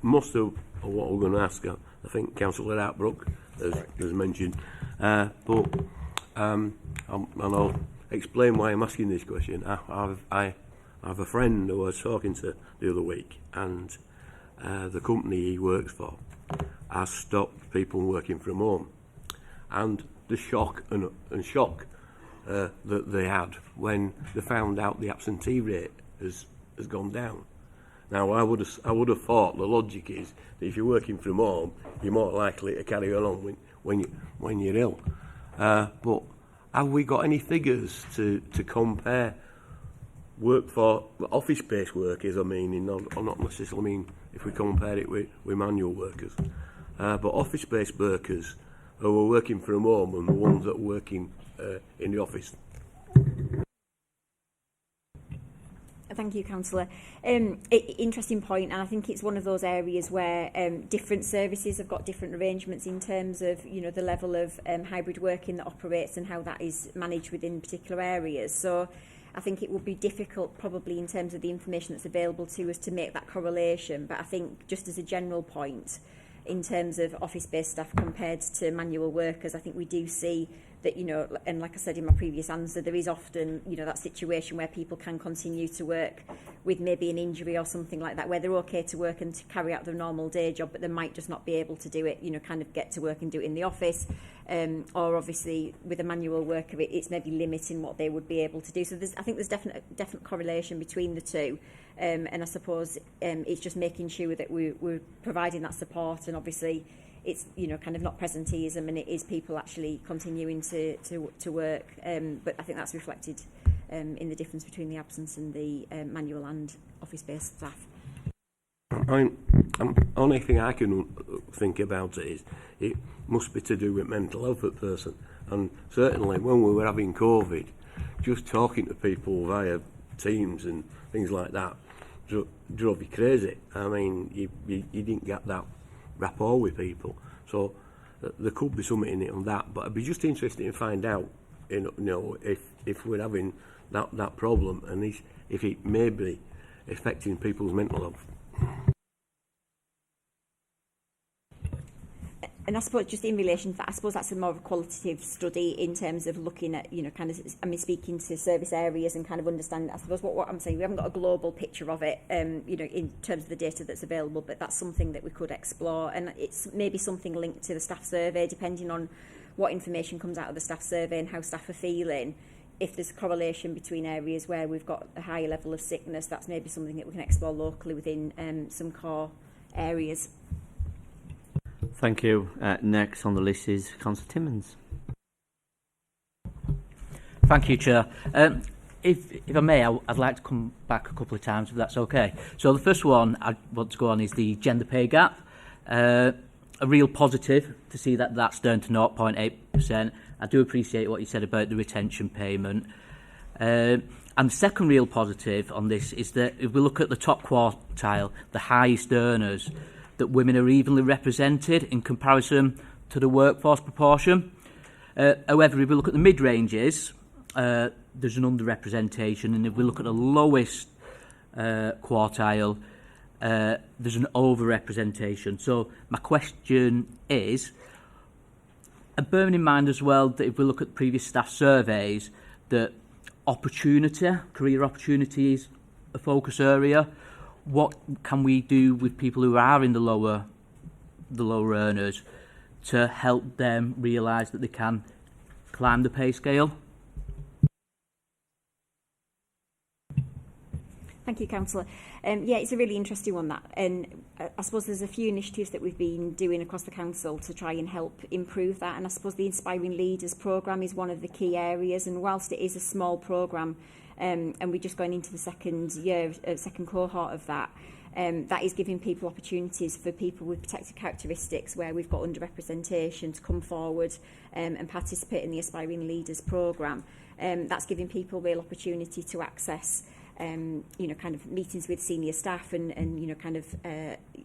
Most of what we're going to ask, I think Councillor Outbrook has mentioned, and I'll explain why I'm asking this question. I have a friend who I was talking to the other week, and the company he works for has stopped people working from home, and the shock and shock that they had when they found out the absentee rate has gone down. Now, I would have thought the logic is that if you're working from home, you're more likely to carry on when you're ill. But have we got any figures to compare work for office-based workers? I mean, not necessarily mean if we compare it with manual workers, but office-based workers who are working from home and the ones that are working in the office. Thank you, Councillor. Interesting point, and I think it's one of those areas where different services have got different arrangements in terms of, you know, the level of hybrid working that operates and how that is managed within particular areas. So I think it would be difficult probably in terms of the information that's available to us to make that correlation. But I think just as a general point, in terms of office-based staff compared to manual workers, I think we do see that, you know, and like I said in my previous answer, there is often, you know, that situation where people can continue to work with maybe an injury or something like that, where they're okay to work and to carry out their normal day job, but they might just not be able to do it, you know, kind of get to work and do it in the office. Or obviously with a manual worker, it's maybe limiting what they would be able to do. So I think there's definite correlation between the two. And I suppose it's just making sure that we're providing that support, and obviously it's, you know, kind of not presenteeism, and it is people actually continuing to work. But I think that's reflected in the difference between the absence and the manual and office-based staff. Only thing I can think about it is it must be to do with mental health of a person, and certainly when we were having COVID, just talking to people via Teams and things like that drove you crazy. I mean, you didn't get that rapport with people, so there could be something in it on that. But I'd be just interested to find out, you know, if we're having that problem, and if it may be affecting people's mental health. And I suppose just in relation to that, I suppose that's a more of a qualitative study in terms of looking at, you know, kind of, I mean, speaking to service areas and kind of understanding, I suppose what I'm saying, we haven't got a global picture of it, you know, in terms of the data that's available, but that's something that we could explore. And it's maybe something linked to the staff survey, depending on what information comes out of the staff survey and how staff are feeling. If there's a correlation between areas where we've got a higher level of sickness, that's maybe something that we can explore locally within some core areas. Thank you. Next on the list is Councillor Timmins. Thank you, Chair. If I may, I'd like to come back a couple of times, if that's okay. So the first one I want to go on is the gender pay gap. A real positive to see that that's down to 0.8%. I do appreciate what you said about the retention payment. And the second real positive on this is that if we look at the top quartile, the highest earners, that women are evenly represented in comparison to the workforce proportion. However, if we look at the mid-ranges, there's an underrepresentation, and if we look at the lowest quartile, there's an overrepresentation. So my question is, bearing in mind as well that if we look at previous staff surveys, that career opportunity is a focus area. What can we do with people who are in the lower earners to help them realise that they can climb the pay scale? Thank you, Councillor. Yeah, it's a really interesting one, that. And I suppose there's a few initiatives that we've been doing across the council to try and help improve that. And I suppose the Inspiring Leaders programme is one of the key areas. And whilst it is a small programme, and we're just going into the second year, second cohort of that. That is giving people opportunities for people with protected characteristics where we've got underrepresentation to come forward and participate in the Aspiring Leaders programme. That's giving people real opportunity to access kind of meetings with senior staff and kind of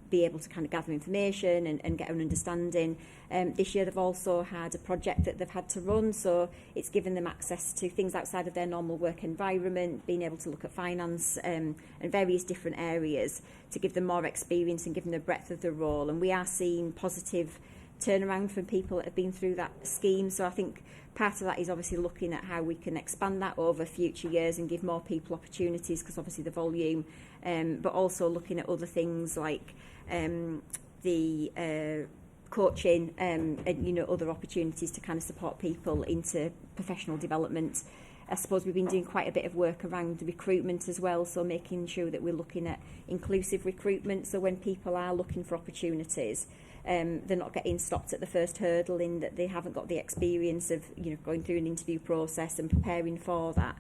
be able to kind of gather information and get an understanding. This year they've also had a project that they've had to run, so it's given them access to things outside of their normal work environment, being able to look at finance and various different areas to give them more experience and give them the breadth of the role. And we are seeing positive turnaround from people that have been through that scheme. So I think part of that is obviously looking at how we can expand that over future years and give more people opportunities, because obviously the volume, but also looking at other things like the coaching and other opportunities to kind of support people into professional development. I suppose we've been doing quite a bit of work around recruitment as well, so making sure that we're looking at inclusive recruitment, so when people are looking for opportunities, they're not getting stopped at the first hurdle in that they haven't got the experience of going through an interview process and preparing for that.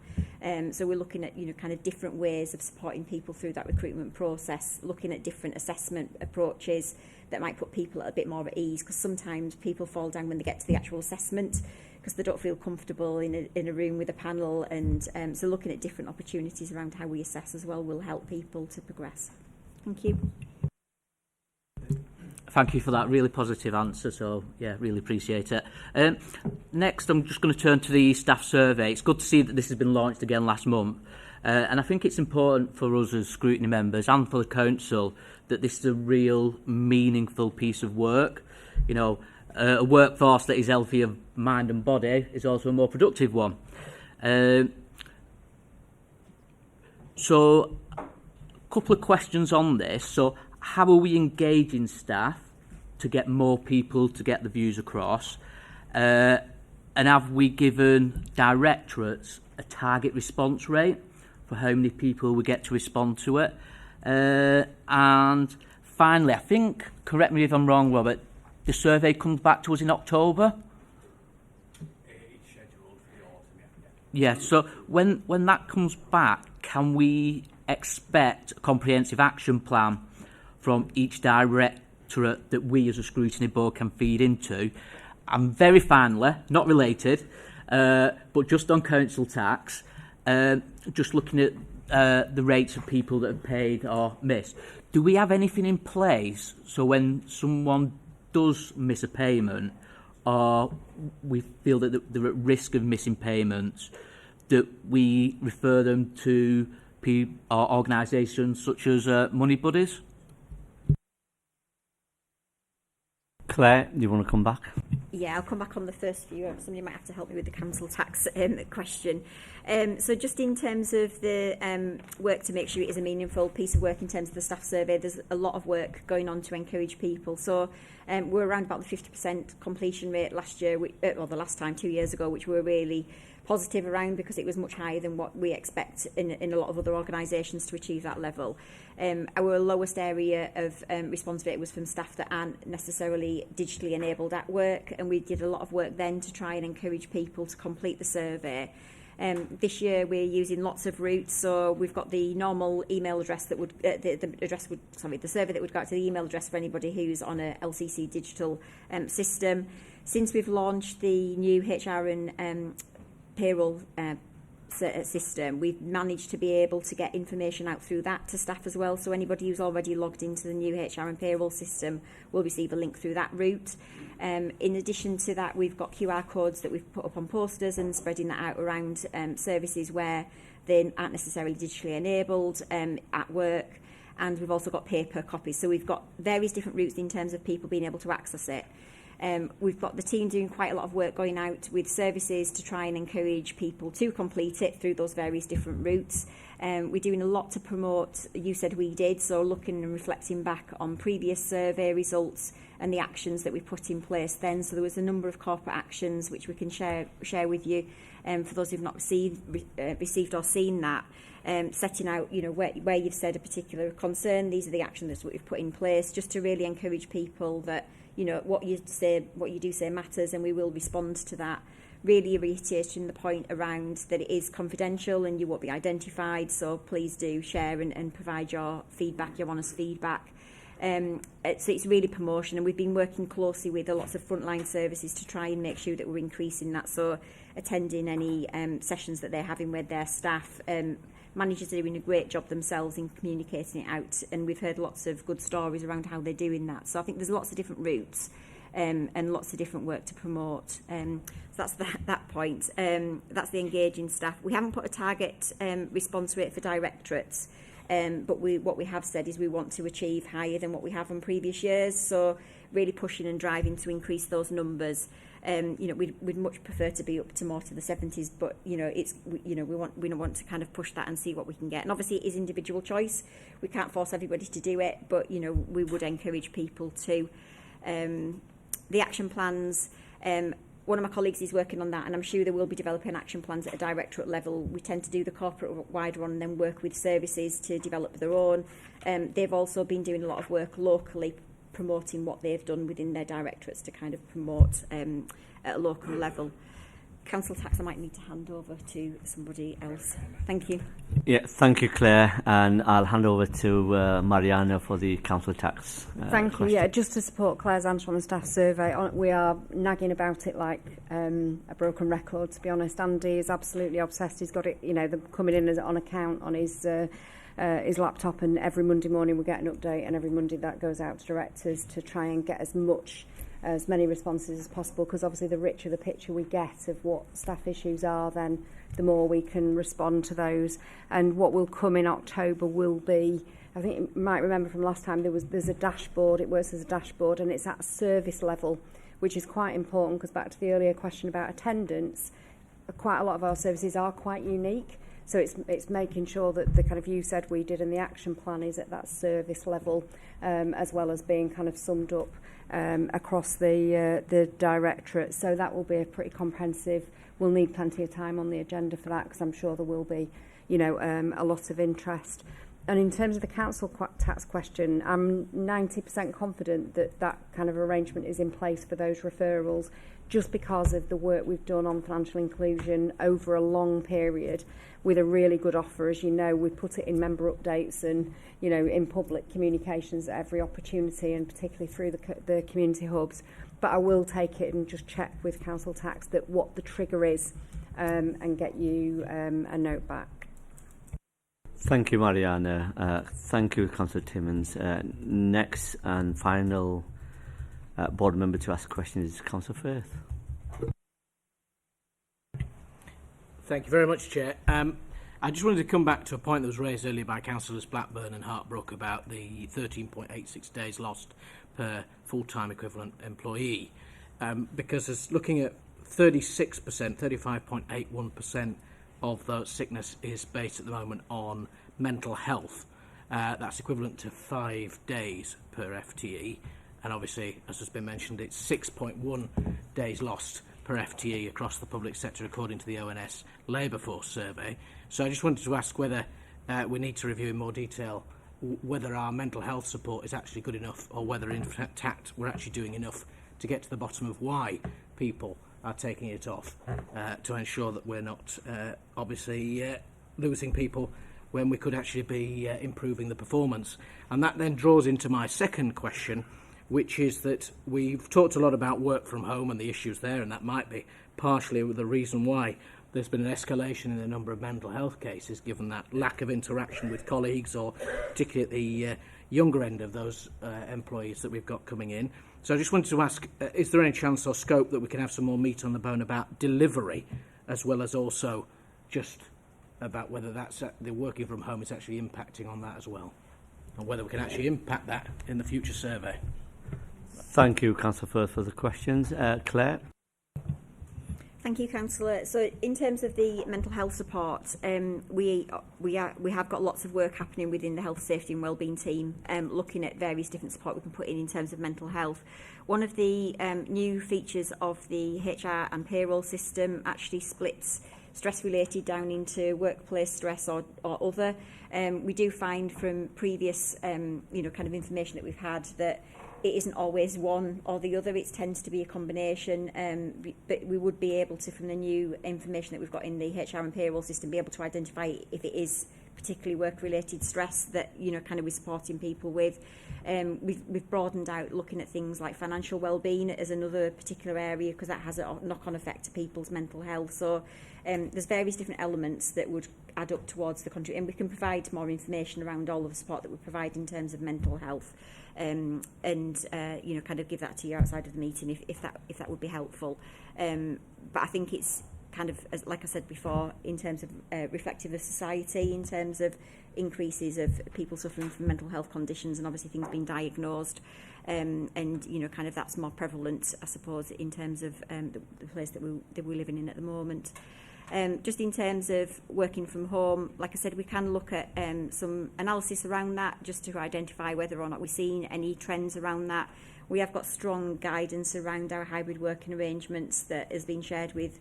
So we're looking at kind of different ways of supporting people through that recruitment process, looking at different assessment approaches that might put people at a bit more at ease, because sometimes people fall down when they get to the actual assessment because they don't feel comfortable in a room with a panel, and so looking at different opportunities around how we assess as well will help people to progress. Thank you. Thank you for that really positive answer, so yeah, really appreciate it. Next, I'm just going to turn to the staff survey. It's good to see that this has been launched again last month, and I think it's important for us as scrutiny members and for the council that this is a real meaningful piece of work. A workforce that is healthy of mind and body is also a more productive one. So, a couple of questions on this. So, how are we engaging staff to get more people to get the views across? And have we given directorates a target response rate for how many people we get to respond to it? And finally, I think, correct me if I'm wrong, Robert, the survey comes back to us in October? It's scheduled for the autumn, Yeah, so when that comes back, can we expect a comprehensive action plan from each directorate that we as a scrutiny board can feed into? And very finally, not related, but just on council tax, just looking at the rates of people that have paid or missed, do we have anything in place so when someone does miss a payment or we feel that they're at risk of missing payments, that we refer them to or organisations such as Money Buddies? Claire, do you want to come back? Yeah, I'll come back on the first few. Somebody might have to help me with the council tax question. So just in terms of the work to make sure it is a meaningful piece of work in terms of the staff survey, there's a lot of work going on to encourage people. So we're around about the 50% completion rate last year, or the last time, 2 years ago, which we're really positive around because it was much higher than what we expect in a lot of other organisations to achieve that level. Our lowest area of response rate was from staff that aren't necessarily digitally enabled at work, and we did a lot of work then to try and encourage people to complete the survey. This year we're using lots of routes, so we've got the normal email address that would the survey that would go out to the email address for anybody who's on a LCC digital system. Since we've launched the new HR and payroll system, we've managed to be able to get information out through that to staff as well. So anybody who's already logged into the new HR and payroll system will receive a link through that route. In addition to that, we've got QR codes that we've put up on posters and spreading that out around services where they aren't necessarily digitally enabled at work. And we've also got paper copies. So we've got various different routes in terms of people being able to access it. We've got the team doing quite a lot of work going out with services to try and encourage people to complete it through those various different routes. We're doing a lot to promote You Said We Did, so looking and reflecting back on previous survey results and the actions that we put in place then. So there was a number of corporate actions which we can share with you for those who've not received or seen that. Setting out, where you've said a particular concern, these are the actions that we've put in place just to really encourage people that what you do say matters, and we will respond to that. really reiterating the point around that it is confidential and you won't be identified, so please do share and provide your feedback, your honest feedback. So it's really promotion, and we've been working closely with lots of frontline services to try and make sure that we're increasing that, so attending any sessions that they're having with their staff. Managers are doing a great job themselves in communicating it out, and we've heard lots of good stories around how they're doing that. So I think there's lots of different routes and lots of different work to promote. So that's that point. That's the engaging staff. We haven't put a target response rate for directorates, but what we have said is we want to achieve higher than what we have in previous years. So really pushing and driving to increase those numbers. We'd much prefer to be up to more to the 70s, but we want to kind of push that and see what we can get. And obviously, it is individual choice. We can't force everybody to do it, but we would encourage people to. The action plans. One of my colleagues is working on that, and I'm sure they will be developing action plans at a directorate level. We tend to do the corporate wide one and then work with services to develop their own. They've also been doing a lot of work locally, promoting what they've done within their directorates to kind of promote at a local level. Council tax, I might need to hand over to somebody else. Thank you. Yeah, thank you, Claire, and I'll hand over to Mariana for the council tax. Thank you. question. Yeah, just to support Claire's answer on the staff survey, we are nagging about it like a broken record. To be honest, Andy is absolutely obsessed. He's got it, them coming in as on account on his laptop, and every Monday morning we get an update, and every Monday that goes out to directors to try and get as many responses as possible, because obviously the richer the picture we get of what staff issues are, then the more we can respond to those. And what will come in October will be, I think you might remember from last time, there's a dashboard. It works as a dashboard, and it's at service level, which is quite important, because back to the earlier question about attendance, quite a lot of our services are quite unique. So it's making sure that the kind of you said we did, and the action plan is at that service level, as well as being kind of summed up across the directorate. So that will be a pretty comprehensive. We'll need plenty of time on the agenda for that, because I'm sure there will be, a lot of interest. And in terms of the council tax question, I'm 90% confident that that kind of arrangement is in place for those referrals, just because of the work we've done on financial inclusion over a long period with a really good offer. As you know, we put it in member updates and, in public communications at every opportunity, and particularly through the community hubs. But I will take it and just check with council tax that what the trigger is, and get you a note back. Thank you, Mariana. Thank you, Councillor Timmins. Next and final board member to ask questions is Councillor Firth. Thank you very much, Chair. I just wanted to come back to a point that was raised earlier by Councillors Blackburn and Hartbrook about the 13.86 days lost per full-time equivalent employee. Because as looking at 36%, 35.81% of the sickness is based at the moment on mental health. That's equivalent to 5 days per FTE. And obviously, as has been mentioned, it's 6.1 days lost per FTE across the public sector, according to the ONS Labour Force Survey. So I just wanted to ask whether we need to review in more detail whether our mental health support is actually good enough, or whether in fact we're actually doing enough to get to the bottom of why people are taking it off, to ensure that we're not obviously losing people when we could actually be improving the performance. And that then draws into my second question, which is that we've talked a lot about work from home and the issues there, and that might be partially the reason why there's been an escalation in the number of mental health cases, given that lack of interaction with colleagues, or particularly at the younger end of those employees that we've got coming in. So I just wanted to ask, is there any chance or scope that we can have some more meat on the bone about delivery, as well as also just about whether that's the working from home is actually impacting on that as well, and whether we can actually impact that in the future survey? Thank you, Councillor Firth, for the questions. Claire? Thank you, Councillor. So in terms of the mental health support, we have got lots of work happening within the health, safety and wellbeing team, looking at various different support we can put in terms of mental health. One of the new features of the HR and payroll system actually splits stress-related down into workplace stress or other. We do find from previous kind of information that we've had that it isn't always one or the other. It tends to be a combination. But we would be able to, from the new information that we've got in the HR and payroll system, be able to identify if it is particularly work-related stress that, you know, kind of we're supporting people with. We've broadened out looking at things like financial well-being as another particular area, because that has a knock-on effect to people's mental health. So there's various different elements that would add up towards the country, and we can provide more information around all of the support that we provide in terms of mental health, and you know, kind of give that to you outside of the meeting if that would be helpful. But I think it's kind of, as like I said before, in terms of reflective of society, in terms of increases of people suffering from mental health conditions and obviously things being diagnosed, and you know, kind of that's more prevalent, I suppose, in terms of the place that we're living in at the moment. Just in terms of working from home, like I said, we can look at some analysis around that just to identify whether or not we're seeing any trends around that. We have got strong guidance around our hybrid working arrangements that has been shared with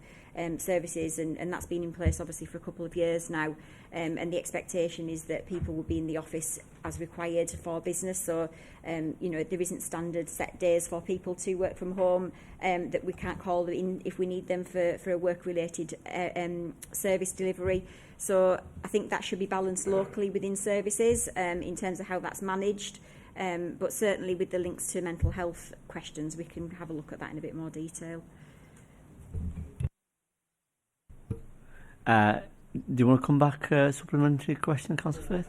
services, and that's been in place obviously for a couple of years now, and the expectation is that people will be in the office as required for business. So you know, there isn't standard set days for people to work from home that we can't call in if we need them for a work related service delivery. So I think that should be balanced locally within services in terms of how that's managed. But certainly with the links to mental health questions, we can have a look at that in a bit more detail. Do you want to come back, supplementary question, Councillor Firth?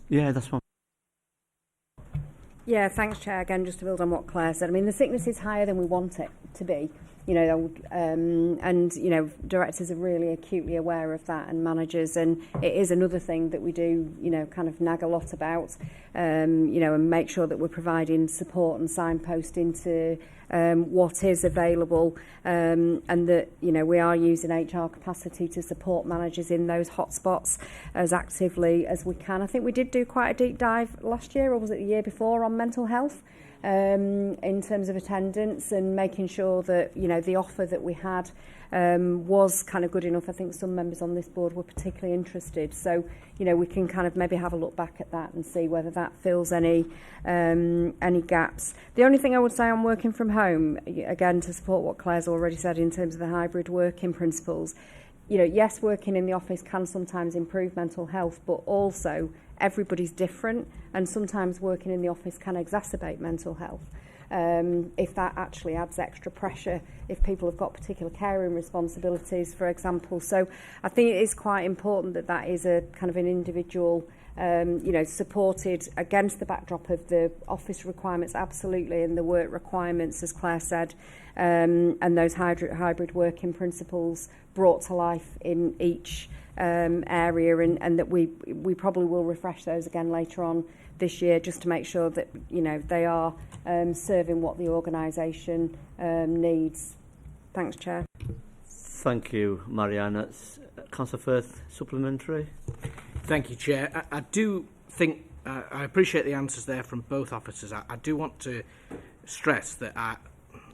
Yeah, that's one. Yeah, thanks, Chair. Again, just to build on what Claire said, I mean, the sickness is higher than we want it to be, you know, and, you know, directors are really acutely aware of that, and managers, and it is another thing that we do, you know, kind of nag a lot about, you know, and make sure that we're providing support and signposting to what is available, and that, you know, we are using HR capacity to support managers in those hotspots as actively as we can. I think we did do quite a deep dive last year, or was it the year before, on mental health, in terms of attendance and making sure that, you know, the offer that we had was kind of good enough. I think some members on this board were particularly interested. So, you know, we can kind of maybe have a look back at that and see whether that fills any gaps. The only thing I would say on working from home, again, to support what Claire's already said in terms of the hybrid working principles, you know, yes, working in the office can sometimes improve mental health, but also everybody's different, and sometimes working in the office can exacerbate mental health. If that actually adds extra pressure, if people have got particular caring responsibilities, for example. So I think it is quite important that that is a kind of an individual, you know, supported against the backdrop of the office requirements, absolutely, and the work requirements, as Claire said, and those hybrid working principles brought to life in each area, and that we probably will refresh those again later on this year, just to make sure that, you know, they are serving what the organisation needs. Thanks, Chair. Thank you, Marianne. Councillor Firth, supplementary. Thank you, Chair. I do think I appreciate the answers there from both officers. I do want to stress that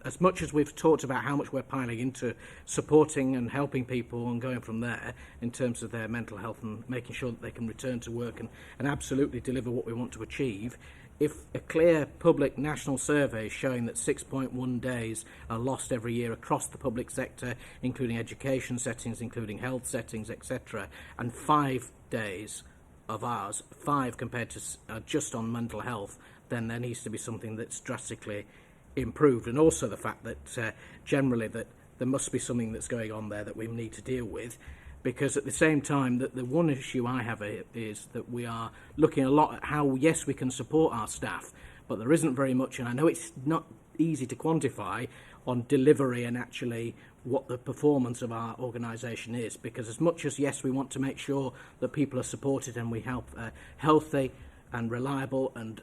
as much as we've talked about how much we're piling into supporting and helping people and going from there in terms of their mental health and making sure that they can return to work and absolutely deliver what we want to achieve, if a clear public national survey showing that 6.1 days are lost every year across the public sector, including education settings, including health settings, etc., and 5 days of ours, 5 compared to just on mental health, then there needs to be something that's drastically improved. And also the fact that generally that there must be something that's going on there that we need to deal with, because at the same time that the one issue I have is that we are looking a lot at how, yes, we can support our staff, but there isn't very much, and I know it's not easy to quantify, on delivery and actually what the performance of our organisation is, because as much as, yes, we want to make sure that people are supported and we help healthy and reliable and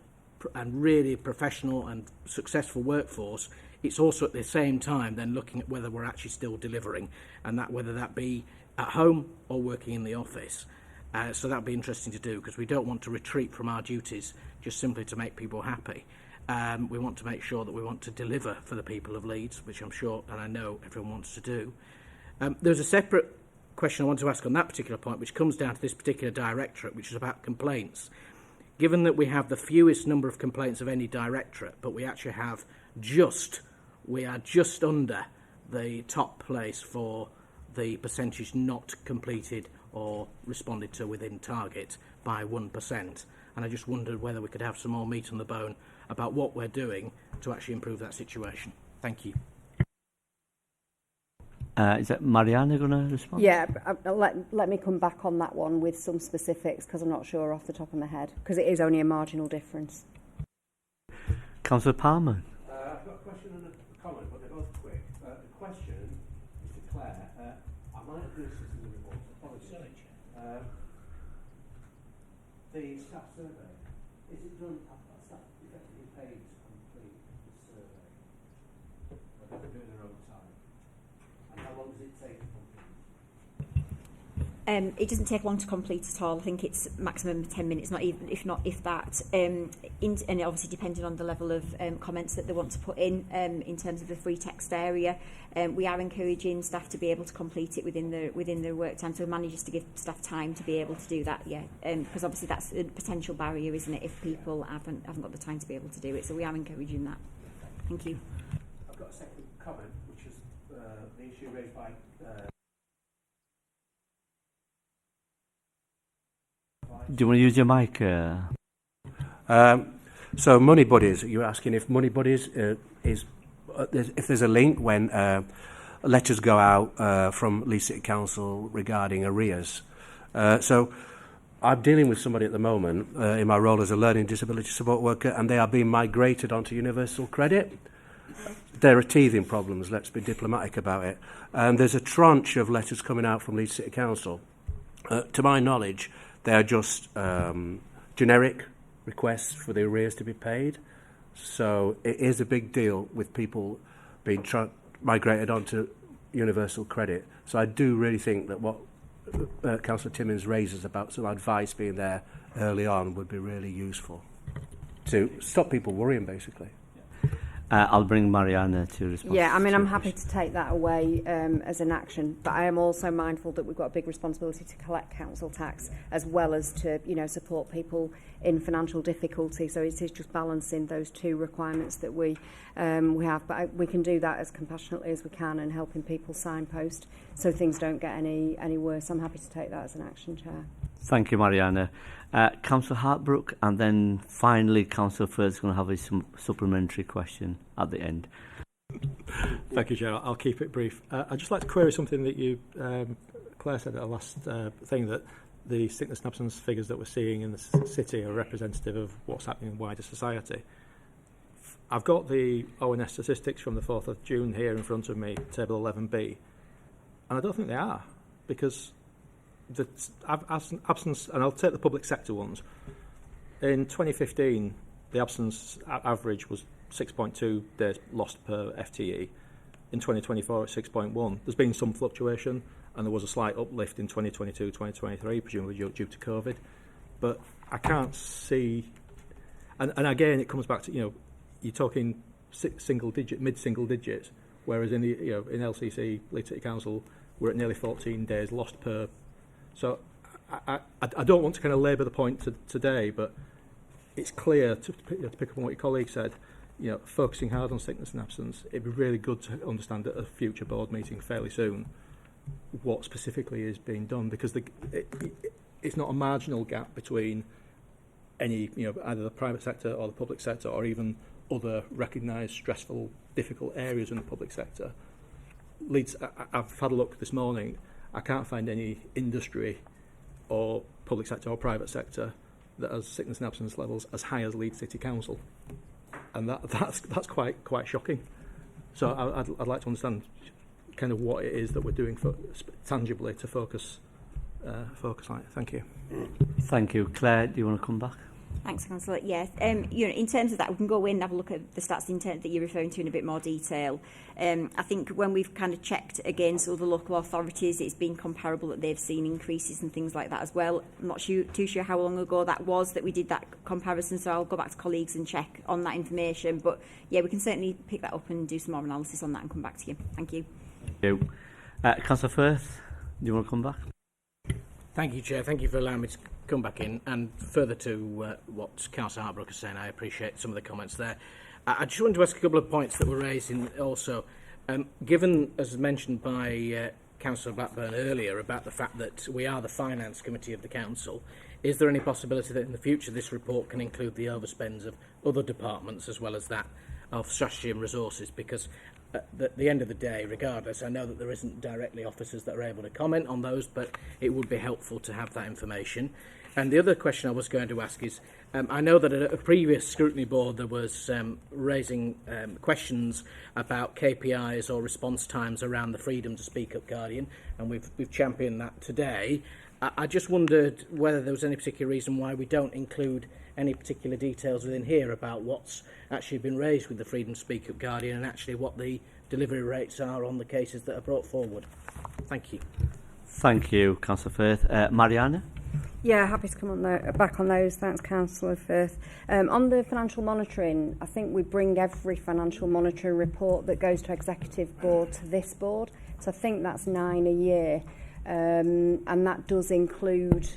really professional and successful workforce, it's also at the same time then looking at whether we're actually still delivering, and that whether that be at home or working in the office. So that'd be interesting to do, because we don't want to retreat from our duties just simply to make people happy. We want to make sure that we want to deliver for the people of Leeds, which I'm sure and I know everyone wants to do. There's a separate question I want to ask on that particular point, which comes down to this particular directorate, which is about complaints. given that we have the fewest number of complaints of any directorate, but we actually have we are just under the top place for the percentage not completed or responded to within target by 1%. And I just wondered whether we could have some more meat on the bone about what we're doing to actually improve that situation. Thank you. Is that Mariana going to respond? Yeah, let me come back on that one with some specifics because I'm not sure off the top of my head because it is only a marginal difference. Councillor Palmer. I've got a question and a comment, but they're both quick. The question is to Claire. I might have missed this in the report. Apologies. The staff survey, is it done? Are staff effectively paid to complete the survey? Or do they do it in their own time? And how long does it take to complete? It doesn't take long to complete at all. I think it's maximum 10 minutes, not even, if that. And obviously depending on the level of comments that they want to put in terms of the free text area. We are encouraging staff to be able to complete it within their work time, so managers to give staff time to be able to do that, because obviously that's a potential barrier, isn't it, if people haven't got the time to be able to do it. So we are encouraging that. Thank you. I've got a second comment, which is the issue raised by Do you want to use your mic? So Money Buddies, you're asking if Money Buddies if there's a link when letters go out from Leeds City Council regarding arrears. So I'm dealing with somebody at the moment in my role as a learning disability support worker, and they are being migrated onto universal credit. There are teething problems, let's be diplomatic about it. And there's a tranche of letters coming out from Leeds City Council. To my knowledge, they are just generic requests for the arrears to be paid. So it is a big deal with people being migrated onto universal credit. So I do really think that what Councillor Timmins raises about some advice being there early on would be really useful to stop people worrying, basically. I'll bring Mariana to respond. Yeah, I mean, I'm happy to take that away as an action, but I am also mindful that we've got a big responsibility to collect council tax as well as to, support people in financial difficulty. So it is just balancing those two requirements that we have. But we can do that as compassionately as we can and helping people signpost so things don't get any worse. I'm happy to take that as an action, Chair. Thank you, Mariana. Councillor Hartbrook, and then finally Councillor Firth's going to have a supplementary question at the end. Thank you, Chair. I'll keep it brief. I'd just like to query something that you, Claire said at the last thing, that the sickness and absence figures that we're seeing in the city are representative of what's happening in wider society. I've got the ONS statistics from the 4th of June here in front of me, table 11B, and I don't think they are, because the absence, and I'll take the public sector ones. In 2015, the absence average was 6.2 days lost per FTE. In 2024, it's 6.1. There's been some fluctuation, and there was a slight uplift in 2022, 2023, presumably due to COVID. But I can't see, and again, it comes back to, you're talking single digit, mid-single digits, whereas in the, in LCC, Leeds City Council, we're at nearly 14 days lost per. So I don't want to kind of labour the point today, but it's clear, to pick up on what your colleague said, focusing hard on sickness and absence, it'd be really good to understand at a future board meeting fairly soon what specifically is being done, because it's not a marginal gap between any, either the private sector or the public sector or even other recognised stressful, difficult areas in the public sector. Leeds, I've had a look this morning, I can't find any industry or public sector or private sector that has sickness and absence levels as high as Leeds City Council, and that's quite shocking. So I'd like to understand kind of what it is that we're doing tangibly to focus on it. Thank you. Thank you, Claire. Do you want to come back? Thanks, Councillor. Yes, in terms of that, we can go in and have a look at the stats that you're referring to in a bit more detail. I think when we've kind of checked against other local authorities, it's been comparable that they've seen increases and things like that as well. I'm not too sure how long ago that was that we did that comparison, so I'll go back to colleagues and check on that information. But yeah, we can certainly pick that up and do some more analysis on that and come back to you. Thank you. Thank you. Councillor Firth, do you want to come back? Thank you, Chair. Thank you for allowing me to come back in. And further to what Councillor Harbrook is saying, I appreciate some of the comments there. I just wanted to ask a couple of points that were raised in also. Given, as mentioned by Councillor Blackburn earlier, about the fact that we are the Finance Committee of the Council, is there any possibility that in the future this report can include the overspends of other departments as well as that of strategy and resources? Because at the end of the day, regardless, I know that there isn't directly officers that are able to comment on those, but it would be helpful to have that information. And the other question I was going to ask is, I know that at a previous scrutiny board there was raising questions about KPIs or response times around the Freedom to Speak Up Guardian, and we've championed that today. I just wondered whether there was any particular reason why we don't include any particular details within here about what's actually been raised with the Freedom to Speak Up Guardian and actually what the delivery rates are on the cases that are brought forward. Thank you. Thank you, Councillor Firth. Mariana? Yeah, happy to come on back on those. Thanks, Councillor Firth. On the financial monitoring, I think we bring every financial monitoring report that goes to Executive Board to this board. So I think that's 9 a year. And that does include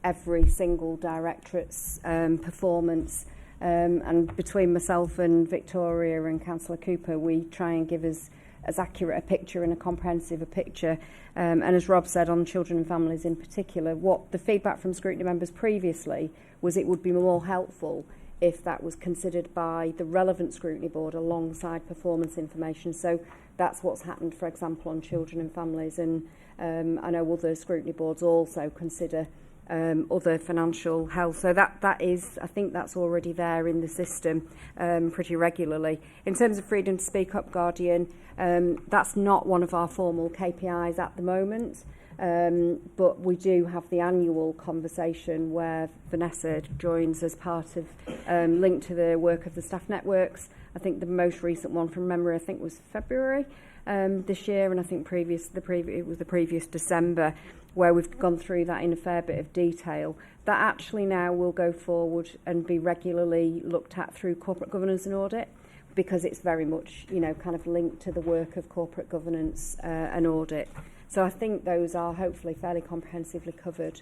every single directorate's performance. And between myself and Victoria and Councillor Cooper, we try and give us as accurate a picture and a comprehensive a picture. And as Rob said, on children and families in particular, what the feedback from scrutiny members previously was it would be more helpful if that was considered by the relevant scrutiny board alongside performance information. So that's what's happened, for example, on children and families. And I know other scrutiny boards also consider other financial health. So that is, I think that's already there in the system pretty regularly. In terms of Freedom to Speak Up Guardian, that's not one of our formal KPIs at the moment, but we do have the annual conversation where Vanessa joins as part of linked to the work of the staff networks. I think the most recent one from memory, I think, was February this year, and I think it was the previous December, where we've gone through that in a fair bit of detail. That actually now will go forward and be regularly looked at through corporate governance and audit, because it's very much, kind of linked to the work of corporate governance and audit. So I think those are hopefully fairly comprehensively covered.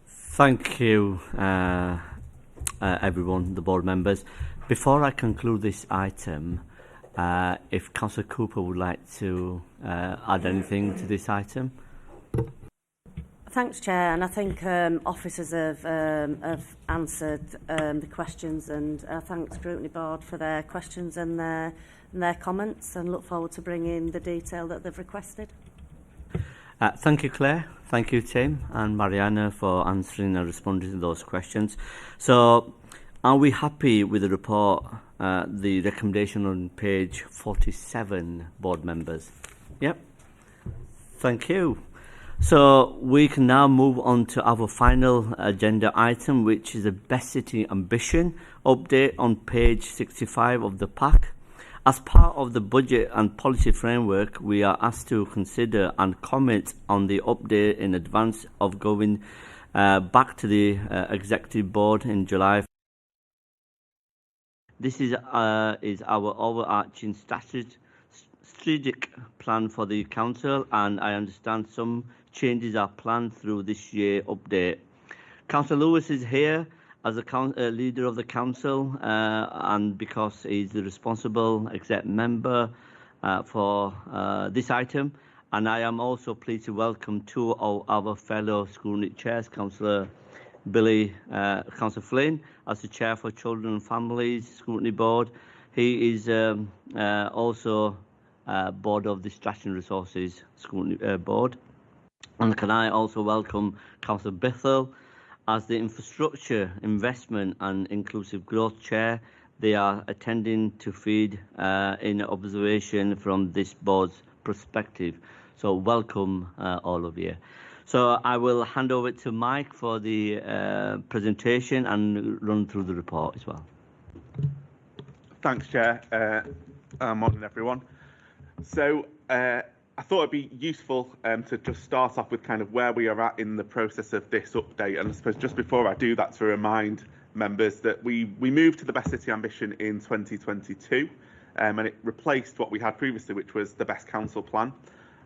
Thank you, everyone, the board members. Before I conclude this item, if Councillor Cooper would like to add anything to this item. Thanks, Chair, and I think officers have answered the questions, and I thank the Scrutiny Board for their questions and their comments, and look forward to bringing the detail that they've requested. Thank you, Claire. Thank you, Tim and Mariana, for answering and responding to those questions. So, are we happy with the report, the recommendation on page 47, board members? Yep. Thank you. So we can now move on to our final agenda item, which is a Best City Ambition update on page 65 of the pack. As part of the budget and policy framework, we are asked to consider and comment on the update in advance of going back to the Executive Board in July. This is our overarching strategic plan for the Council, and I understand some changes are planned through this year update. Councillor Lewis is here as a leader of the Council, and because he's the responsible exec member for this item, and I am also pleased to welcome two of our fellow scrutiny chairs, Councillor Councillor Flynn as the Chair for Children and Families Scrutiny Board. He is also Board of the Strategy and Resources Scrutiny Board. And can I also welcome Councillor Bithell as the Infrastructure, Investment and Inclusive Growth Chair. They are attending to feed in observation from this board's perspective. So welcome all of you. So I will hand over to Mike for the presentation and run through the report as well. Thanks, Chair. Morning, everyone. So I thought it'd be useful to just start off with kind of where we are at in the process of this update. And I suppose just before I do that, to remind members that we moved to the Best City Ambition in 2022, and it replaced what we had previously, which was the Best Council Plan.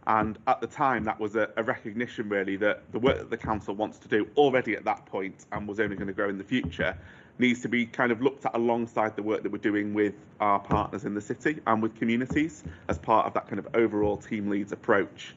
And at the time, that was a recognition, really, that the work that the council wants to do already at that point and was only going to grow in the future needs to be kind of looked at alongside the work that we're doing with our partners in the city and with communities as part of that kind of overall team leads approach.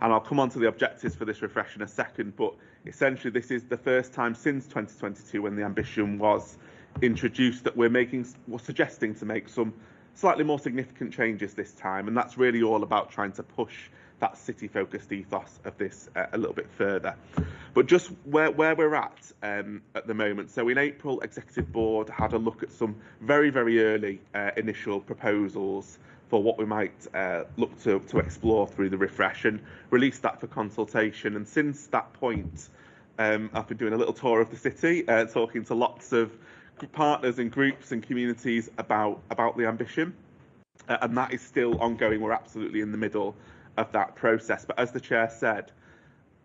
And I'll come on to the objectives for this refresh in a second, but essentially this is the first time since 2022 when the ambition was introduced that we're suggesting to make some slightly more significant changes this time, and that's really all about trying to push that city-focused ethos of this a little bit further. But just where we're at the moment, so in April, Executive Board had a look at some very, very early initial proposals for what we might look to explore through the refresh and release that for consultation. And since that point, I've been doing a little tour of the city, talking to lots of partners and groups and communities about the ambition, and that is still ongoing. We're absolutely in the middle of that process. But as the Chair said,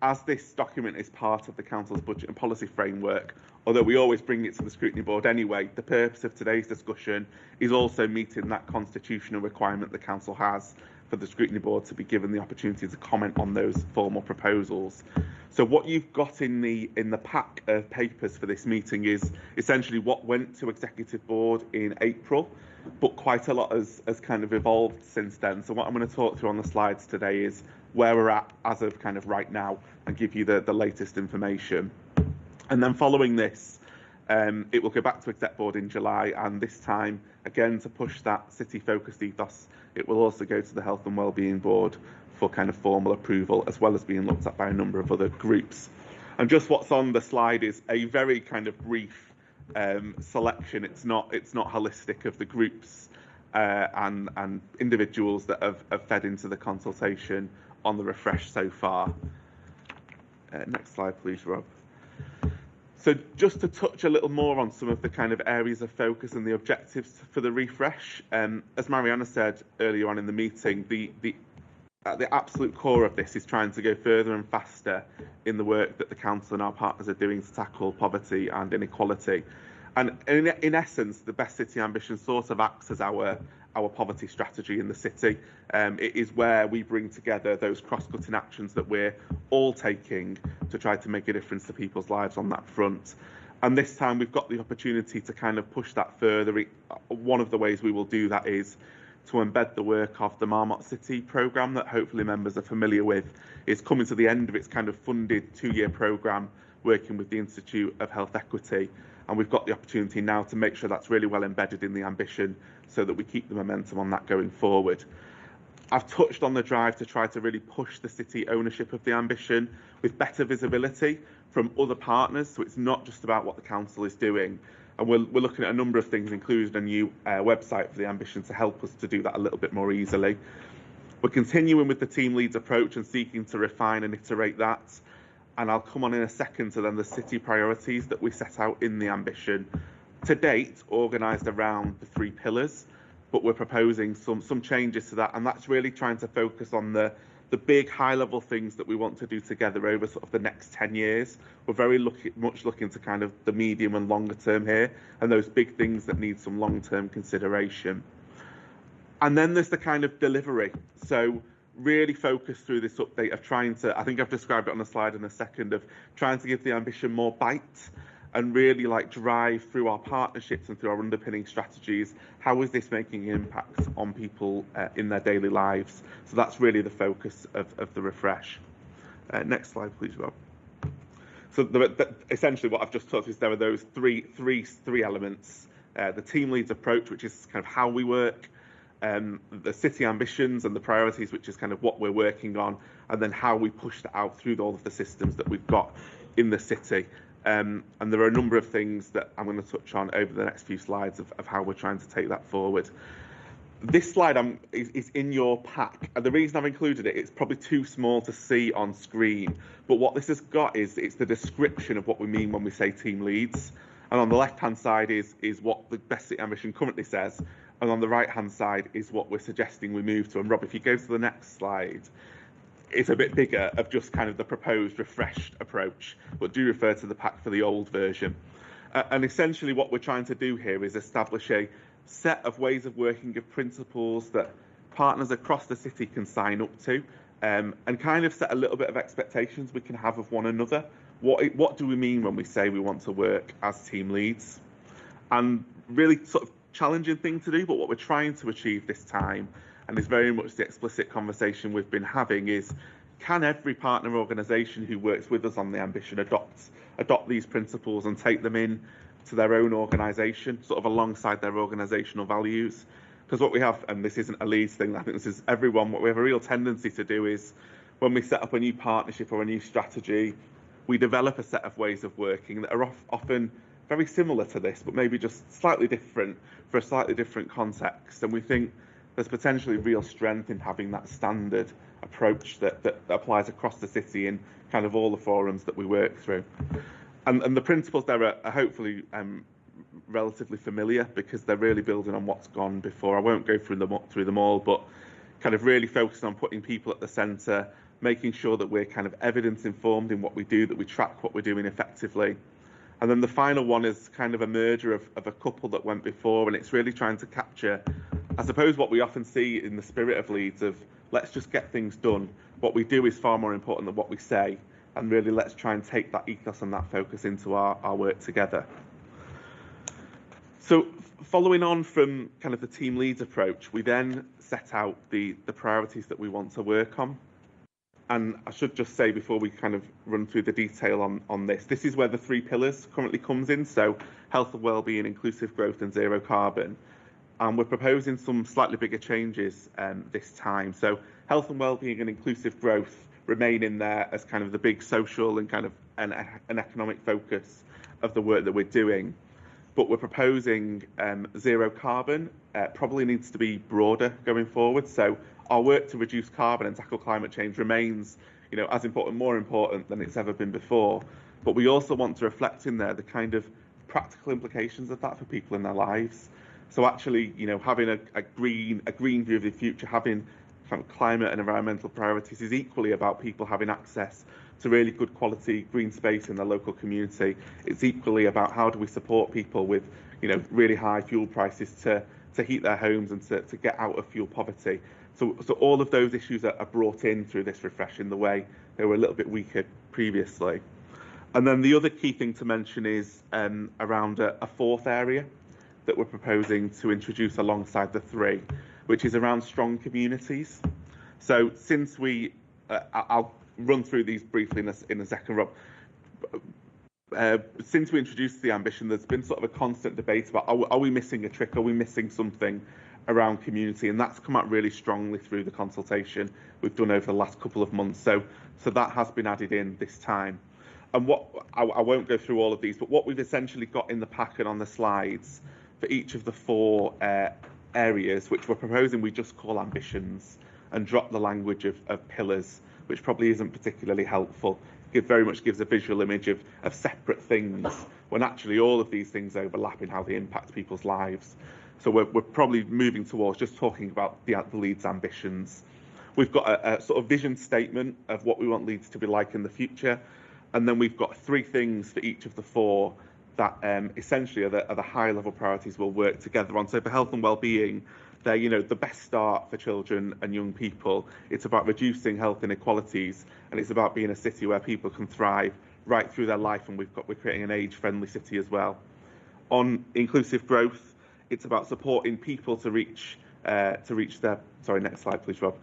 as this document is part of the Council's budget and policy framework, although we always bring it to the Scrutiny Board anyway, the purpose of today's discussion is also meeting that constitutional requirement the Council has for the Scrutiny Board to be given the opportunity to comment on those formal proposals. So what you've got in the pack of papers for this meeting is essentially what went to Executive Board in April, but quite a lot has kind of evolved since then. So what I'm going to talk through on the slides today is where we're at as of kind of right now and give you the latest information. And then following this, it will go back to Exec Board in July, and this time, again, to push that city-focused ethos, it will also go to the Health and Wellbeing Board for kind of formal approval, as well as being looked at by a number of other groups. And just what's on the slide is a very kind of brief selection. It's not holistic of the groups and individuals that have fed into the consultation on the refresh so far. Next slide, please, Rob. So just to touch a little more on some of the kind of areas of focus and the objectives for the refresh, as Mariana said earlier on in the meeting, the absolute core of this is trying to go further and faster in the work that the Council and our partners are doing to tackle poverty and inequality. And in essence, the Best City Ambition sort of acts as our poverty strategy in the city. It is where we bring together those cross-cutting actions that we're all taking to try to make a difference to people's lives on that front. And this time we've got the opportunity to kind of push that further. One of the ways we will do that is to embed the work of the Marmot City programme that hopefully members are familiar with. It's coming to the end of its kind of funded 2-year programme working with the Institute of Health Equity. And we've got the opportunity now to make sure that's really well embedded in the ambition so that we keep the momentum on that going forward. I've touched on the drive to try to really push the city ownership of the ambition with better visibility from other partners. So it's not just about what the council is doing. And we're looking at a number of things, including a new website for the ambition to help us to do that a little bit more easily. We're continuing with the team leads approach and seeking to refine and iterate that. And I'll come on in a second to then the city priorities that we set out in the ambition. To date, organised around the 3 pillars, but we're proposing some changes to that, and that's really trying to focus on the big high-level things that we want to do together over sort of the next 10 years. We're very much looking to kind of the medium and longer term here, and those big things that need some long-term consideration. And then there's the kind of delivery. So really focus through this update of trying to, I think I've described it on the slide in a second, of trying to give the ambition more bite and really like drive through our partnerships and through our underpinning strategies. How is this making an impact on people in their daily lives? So that's really the focus of the refresh. Next slide, please, Rob. So essentially what I've just talked is there are those three elements. The team leads approach, which is kind of how we work, the city ambitions and the priorities, which is kind of what we're working on, and then how we push that out through all of the systems that we've got in the city. And there are a number of things that I'm going to touch on over the next few slides of how we're trying to take that forward. This slide is in your pack, and the reason I've included it, it's probably too small to see on screen, but what this has got is it's the description of what we mean when we say team leads. And on the left-hand side is what the Best City Ambition currently says, and on the right-hand side is what we're suggesting we move to. And Rob, if you go to the next slide, it's a bit bigger of just kind of the proposed refreshed approach, but do refer to the pack for the old version. And essentially what we're trying to do here is establish a set of ways of working, of principles that partners across the city can sign up to, and kind of set a little bit of expectations we can have of one another. What do we mean when we say we want to work as team leads? And really sort of challenging thing to do, but what we're trying to achieve this time, and is very much the explicit conversation we've been having, is can every partner organisation who works with us on the ambition adopt these principles and take them in to their own organisation, sort of alongside their organisational values? Because what we have, and this isn't a Leeds thing, I think this is everyone, what we have a real tendency to do is when we set up a new partnership or a new strategy, we develop a set of ways of working that are often very similar to this, but maybe just slightly different for a slightly different context. And we think there's potentially real strength in having that standard approach that applies across the city in kind of all the forums that we work through. And the principles there are hopefully relatively familiar because they're really building on what's gone before. I won't go through them all, but kind of really focusing on putting people at the centre, making sure that we're kind of evidence informed in what we do, that we track what we're doing effectively. And then the final one is kind of a merger of a couple that went before, and it's really trying to capture, I suppose, what we often see in the spirit of Leeds of let's just get things done. What we do is far more important than what we say, and really let's try and take that ethos and that focus into our work together. So following on from kind of the team leads approach, we then set out the priorities that we want to work on. And I should just say before we kind of run through the detail on this is where the 3 pillars currently comes in. So health and wellbeing, inclusive growth and zero carbon. And we're proposing some slightly bigger changes this time. So health and wellbeing and inclusive growth remain in there as kind of the big social and kind of an economic focus of the work that we're doing. But we're proposing zero carbon probably needs to be broader going forward. So our work to reduce carbon and tackle climate change remains, as important, more important than it's ever been before. But we also want to reflect in there the kind of practical implications of that for people in their lives. So actually, having a green view of the future, having kind of climate and environmental priorities is equally about people having access to really good quality green space in their local community. It's equally about how do we support people with, really high fuel prices to heat their homes and to get out of fuel poverty. So all of those issues are brought in through this refresh in the way they were a little bit weaker previously. And then the other key thing to mention is around a 4th area that we're proposing to introduce alongside the 3, which is around strong communities. So since I'll run through these briefly in a second, Rob. Since we introduced the ambition, there's been sort of a constant debate about are we missing a trick? Are we missing something around community? And that's come out really strongly through the consultation we've done over the last couple of months. So that has been added in this time. And I won't go through all of these, but what we've essentially got in the packet on the slides for each of the 4 areas, which we're proposing we just call ambitions and drop the language of pillars, which probably isn't particularly helpful. It very much gives a visual image of separate things when actually all of these things overlap in how they impact people's lives. So we're probably moving towards just talking about the Leeds ambitions. We've got a sort of vision statement of what we want Leeds to be like in the future. And then we've got 3 things for each of the 4 that essentially are the high level priorities we'll work together on. So for health and wellbeing, they're the best start for children and young people. It's about reducing health inequalities, and it's about being a city where people can thrive right through their life, and we're creating an age-friendly city as well. On inclusive growth, it's about supporting people to reach their. Sorry, next slide, please, Rob.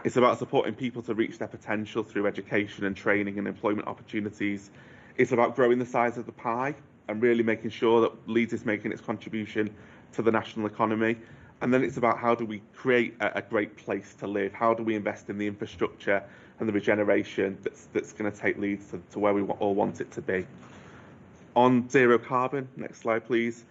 It's about supporting people to reach their potential through education and training and employment opportunities. It's about growing the size of the pie and really making sure that Leeds is making its contribution to the national economy. And then it's about how do we create a great place to live? How do we invest in the infrastructure and the regeneration that's going to take Leeds to where we all want it to be? On zero carbon, next slide, please.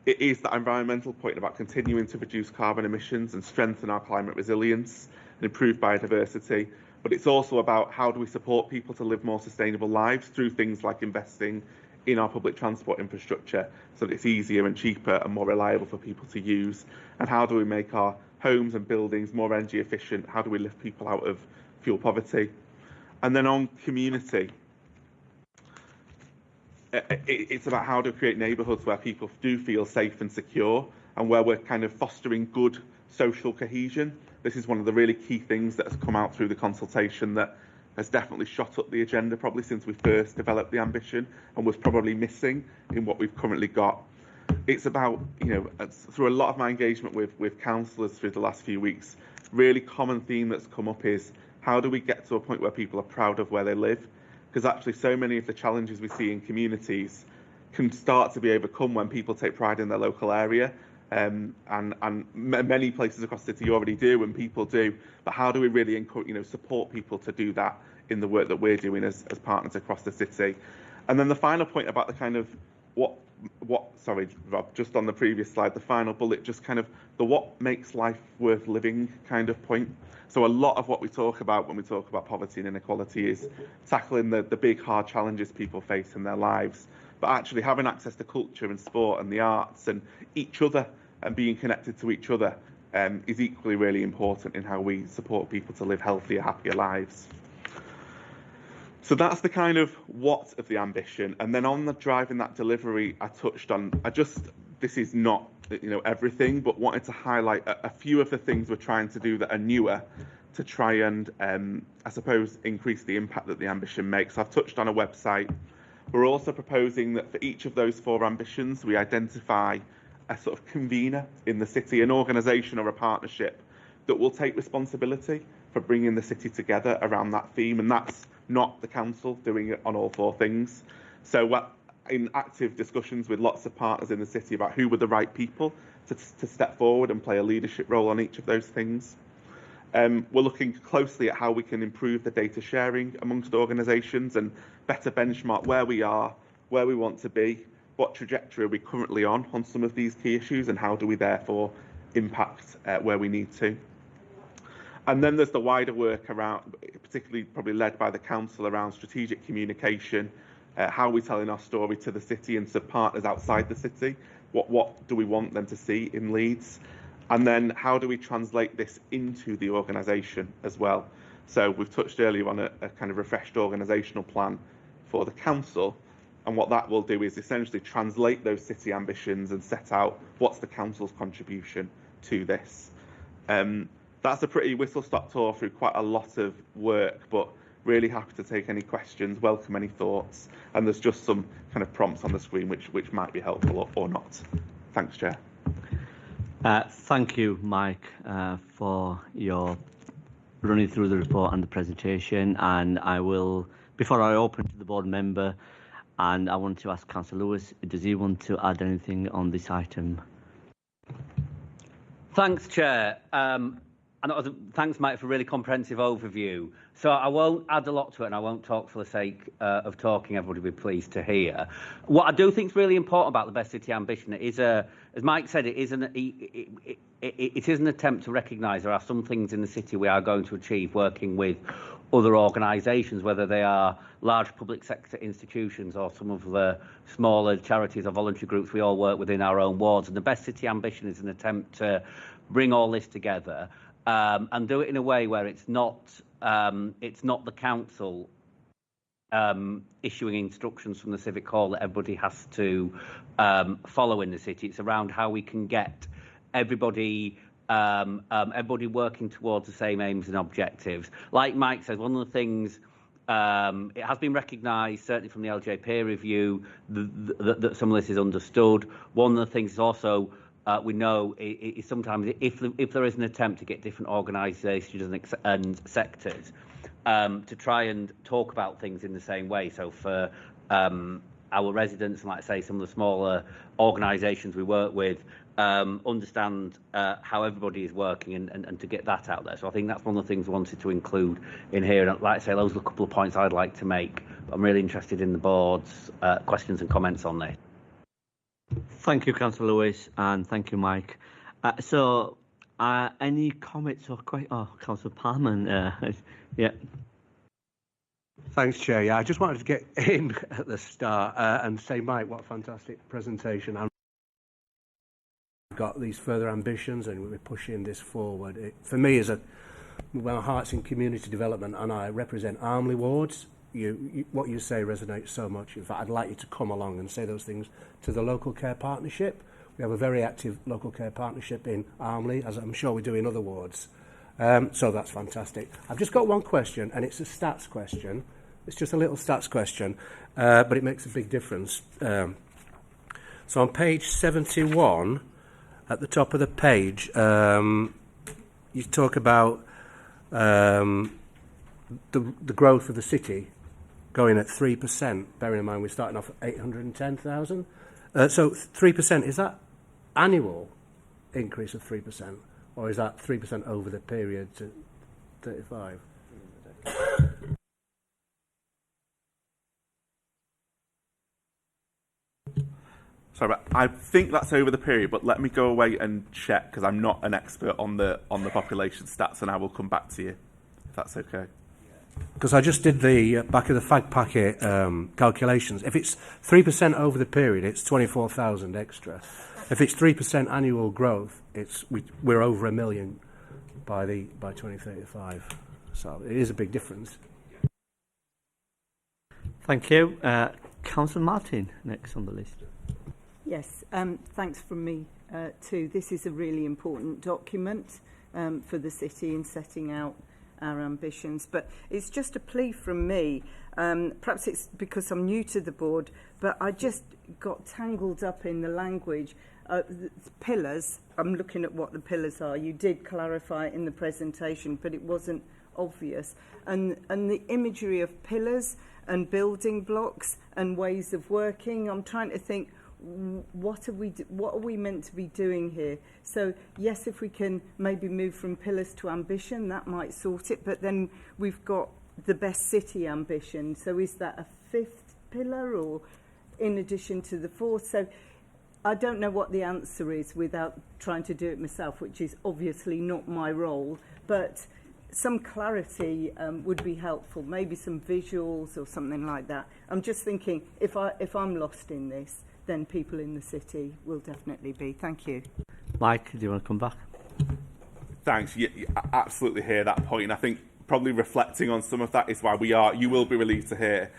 It is that environmental point about continuing to reduce carbon emissions and strengthen our climate resilience and improve biodiversity. But it's also about how do we support people to live more sustainable lives through things like investing in our public transport infrastructure so that it's easier and cheaper and more reliable for people to use. And how do we make our homes and buildings more energy efficient? How do we lift people out of fuel poverty? And then on community, it's about how to create neighbourhoods where people do feel safe and secure and where we're kind of fostering good social cohesion this is one of the really key things that has come out through the consultation that has definitely shot up the agenda probably since we first developed the ambition and was probably missing in what we've currently got. It's about, through a lot of my engagement with councillors through the last few weeks, really common theme that's come up is how do we get to a point where people are proud of where they live? Because actually so many of the challenges we see in communities can start to be overcome when people take pride in their local area. And many places across the city already do, and people do. But how do we really encourage, support people to do that in the work that we're doing as partners across the city? And then the final point about the kind of sorry, Rob, just on the previous slide, the final bullet, just kind of the what makes life worth living kind of point. So a lot of what we talk about when we talk about poverty and inequality is tackling the big, hard challenges people face in their lives. But actually having access to culture and sport and the arts and each other and being connected to each other is equally really important in how we support people to live healthier, happier lives. So that's the kind of what of the ambition. And then on the driving that delivery, I touched on, this is not, everything, but wanted to highlight a few of the things we're trying to do that are newer to try and, I suppose, increase the impact that the ambition makes. I've touched on a website. We're also proposing that for each of those 4 ambitions, we identify a sort of convener in the city, an organisation or a partnership that will take responsibility for bringing the city together around that theme. And that's not the council doing it on all 4 things. So we're in active discussions with lots of partners in the city about who were the right people to step forward and play a leadership role on each of those things. We're looking closely at how we can improve the data sharing amongst organisations and better benchmark where we are, where we want to be, what trajectory are we currently on some of these key issues, and how do we therefore impact where we need to. And then there's the wider work around, particularly probably led by the council, around strategic communication, how we're telling our story to the city and to partners outside the city. What do we want them to see in Leeds? And then how do we translate this into the organisation as well? So we've touched earlier on a kind of refreshed organisational plan for the council. And what that will do is essentially translate those city ambitions and set out what's the council's contribution to this. That's a pretty whistle-stop tour through quite a lot of work, but really happy to take any questions, welcome any thoughts, and there's just some kind of prompts on the screen which might be helpful or not. Thanks, Chair. Thank you, Mike, for your running through the report and the presentation. And I will, before I open to the board member, and I want to ask Councillor Lewis, does he want to add anything on this item? Thanks, Chair. Thanks, Mike, for a really comprehensive overview. So I won't add a lot to it, and I won't talk for the sake of talking. Everybody will be pleased to hear. What I do think is really important about the Best City Ambition is, as Mike said, it is an attempt to recognise there are some things in the city we are going to achieve working with other organisations, whether they are large public sector institutions or some of the smaller charities or voluntary groups we all work with in our own wards. And the Best City Ambition is an attempt to bring all this together. And do it in a way where it's not the council issuing instructions from the Civic Hall that everybody has to follow in the city. It's around how we can get everybody working towards the same aims and objectives. Like Mike says, one of the things it has been recognised, certainly from the LJ peer review, that some of this is understood. One of the things is also we know is sometimes if there is an attempt to get different organisations and sectors to try and talk about things in the same way. So for our residents, and like I say, some of the smaller organisations we work with, understand how everybody is working and to get that out there. So I think that's one of the things I wanted to include in here. And like I say, those are a couple of points I'd like to make. I'm really interested in the board's questions and comments on this. Thank you, Councillor Lewis, and thank you, Mike. Any comments or questions? Oh, Councillor Palmer, yeah. Thanks, Chair. Yeah, I just wanted to get in at the start and say, Mike, what a fantastic presentation. We've got these further ambitions and we're pushing this forward. For me, my heart's in community development and I represent Armley wards. What you say resonates so much. In fact, I'd like you to come along and say those things to the local care partnership. We have a very active local care partnership in Armley, as I'm sure we do in other wards. So that's fantastic. I've just got one question, and it's a stats question. It's just a little stats question, but it makes a big difference. So on page 71, at the top of the page, you talk about the growth of the city going at 3%, bearing in mind we're starting off at 810,000. So 3%, is that annual increase of 3%, or is that 3% over the period to 35? Sorry, but I think that's over the period, but let me go away and check, because I'm not an expert on the population stats, and I will come back to you, if that's okay. Because I just did the back of the fag packet calculations. If it's 3% over the period, it's 24,000 extra. If it's 3% annual growth, we're over 1 million by 2035. So it is a big difference. Thank you. Councillor Martin, next on the list. Yes, thanks from me too. This is a really important document for the city in setting out our ambitions, but it's just a plea from me. Perhaps it's because I'm new to the board, but I just got tangled up in the language. The pillars, I'm looking at what the pillars are. You did clarify it in the presentation, but it wasn't obvious. And the imagery of pillars and building blocks and ways of working, I'm trying to think, what are we meant to be doing here? So yes, if we can maybe move from pillars to ambition, that might sort it, but then we've got the best city ambition. So is that a fifth pillar, or in addition to the fourth? So I don't know what the answer is without trying to do it myself, which is obviously not my role, but some clarity would be helpful, maybe some visuals or something like that. I'm just thinking, if I'm lost in this, then people in the city will definitely be. Thank you. Mike, do you want to come back? Thanks. I absolutely hear that point. And I think probably reflecting on some of that is why you will be relieved to hear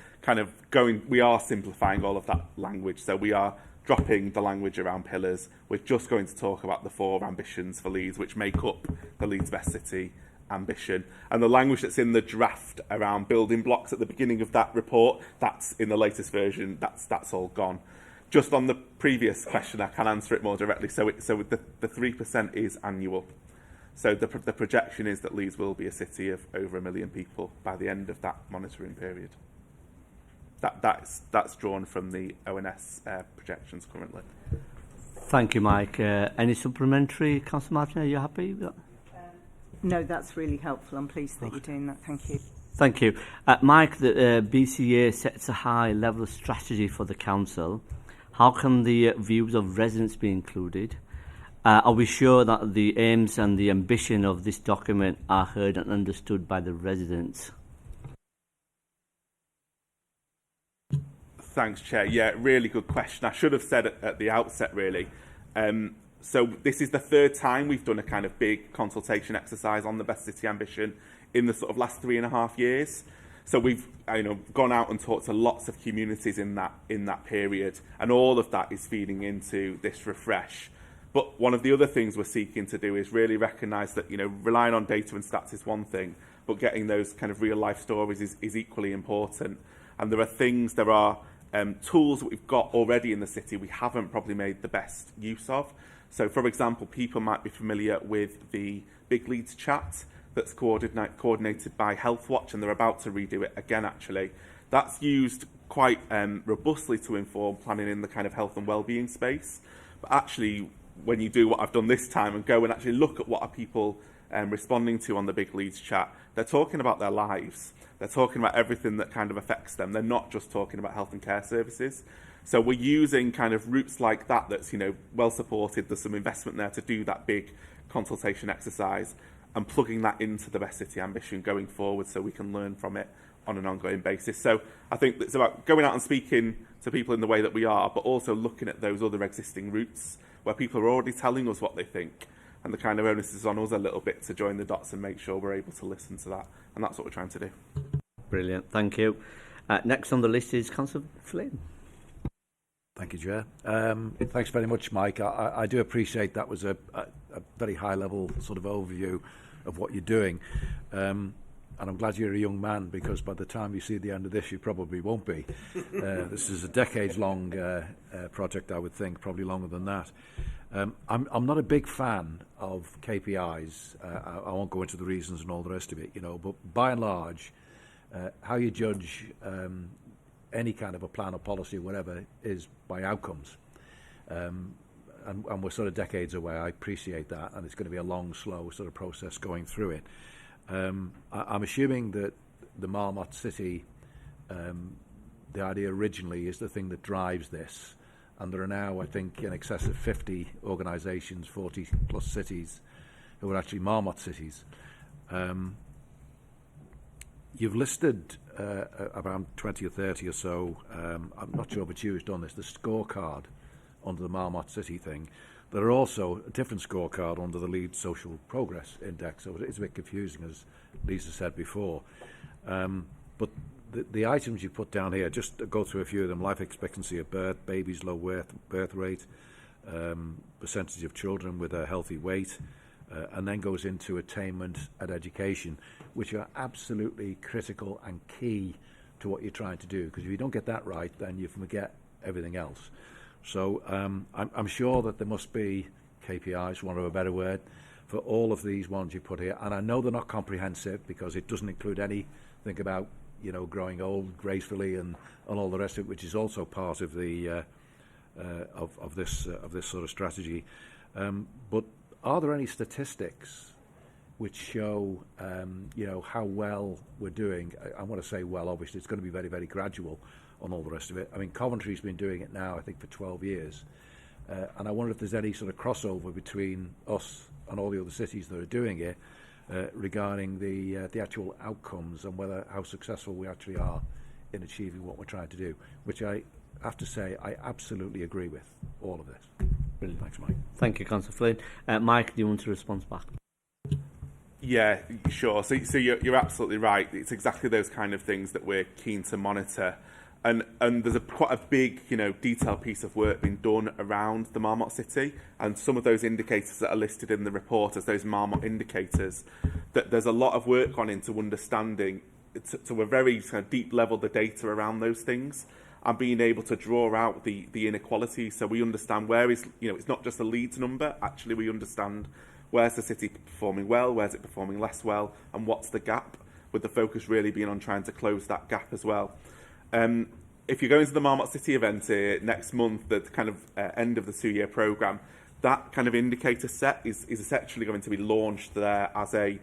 we are simplifying all of that language. So we are dropping the language around pillars. We're just going to talk about the 4 ambitions for Leeds, which make up the Leeds Best City ambition. And the language that's in the draft around building blocks at the beginning of that report, that's in the latest version, that's all gone. Just on the previous question, I can answer it more directly. So the 3% is annual. So the projection is that Leeds will be a city of over 1 million people by the end of that monitoring period. That's drawn from the ONS projections currently. Thank you, Mike. Any supplementary, Councillor Martin? Are you happy with that? No, that's really helpful. I'm pleased that you're doing that. Thank you. Thank you. Mike, the BCA sets a high level of strategy for the council. How can the views of residents be included? Are we sure that the aims and the ambition of this document are heard and understood by the residents? Thanks, Chair. Yeah, really good question. I should have said it at the outset, really. So this is the 3rd time we've done a kind of big consultation exercise on the Best City ambition in the sort of last 3.5 years. So we've gone out and talked to lots of communities in that period, and all of that is feeding into this refresh. But one of the other things we're seeking to do is really recognise that relying on data and stats is one thing, but getting those kind of real life stories is equally important. And there are tools that we've got already in the city we haven't probably made the best use of. So, for example, people might be familiar with the Big Leeds chat that's coordinated by Healthwatch, and they're about to redo it again, actually. That's used quite robustly to inform planning in the kind of health and wellbeing space. But actually, when you do what I've done this time and go and actually look at what are people responding to on the Big Leeds chat, they're talking about their lives. They're talking about everything that kind of affects them. They're not just talking about health and care services. So we're using kind of routes like that that's, well supported. There's some investment there to do that big consultation exercise and plugging that into the Best City ambition going forward so we can learn from it on an ongoing basis. So I think it's about going out and speaking to people in the way that we are, but also looking at those other existing routes where people are already telling us what they think. And the kind of onus is on us a little bit to join the dots and make sure we're able to listen to that. And that's what we're trying to do. Brilliant. Thank you. Next on the list is Councillor Flynn. Thank you, Chair. Thanks very much, Mike. I do appreciate that was a very high-level sort of overview. of what you're doing. And I'm glad you're a young man, because by the time you see the end of this, you probably won't be. This is a decades-long project, I would think, probably longer than that. I'm not a big fan of KPIs. I won't go into the reasons and all the rest of it, but by and large, how you judge any kind of a plan or policy or whatever is by outcomes. And we're sort of decades away. I appreciate that, and it's going to be a long, slow sort of process going through it. I'm assuming that the Marmot City, the idea originally is the thing that drives this, and there are now, I think, in excess of 50 organisations, 40 plus cities, who are actually Marmot cities. You've listed around 20 or 30 or so, I'm not sure if you've done this, the scorecard under the Marmot City thing. There are also a different scorecard under the Leeds Social Progress Index, so it's a bit confusing, as Lisa said before. But the items you put down here, just to go through a few of them: life expectancy of birth, babies' low birth rate, percentage of children with a healthy weight, and then goes into attainment and education, which are absolutely critical and key to what you're trying to do, because if you don't get that right, then you forget everything else. So I'm sure that there must be KPIs, for want of a better word, for all of these ones you put here. And I know they're not comprehensive, because it doesn't include anything about, growing old gracefully and all the rest of it, which is also part of the of this sort of strategy. But are there any statistics which show, how well we're doing? I want to say, well, obviously it's going to be very, very gradual on all the rest of it. I mean, Coventry's been doing it now, I think, for 12 years. And I wonder if there's any sort of crossover between us and all the other cities that are doing it regarding the actual outcomes and how successful we actually are in achieving what we're trying to do, which I have to say I absolutely agree with, all of this. Brilliant. Thanks, Mike. Thank you, Councillor Flynn. Mike, do you want to respond back? Yeah, sure. So you're absolutely right. It's exactly those kind of things that we're keen to monitor. And there's quite a big, detailed piece of work being done around the Marmot City, and some of those indicators that are listed in the report as those Marmot indicators, that there's a lot of work gone into understanding to a very kind of deep level the data around those things, and being able to draw out the inequality, so we understand where is, it's not just a Leeds number. Actually, we understand where's the city performing well, where's it performing less well, and what's the gap, with the focus really being on trying to close that gap as well. If you're going to the Marmot City event next month, the kind of end of the 2-year programme, that kind of indicator set is essentially going to be launched there as a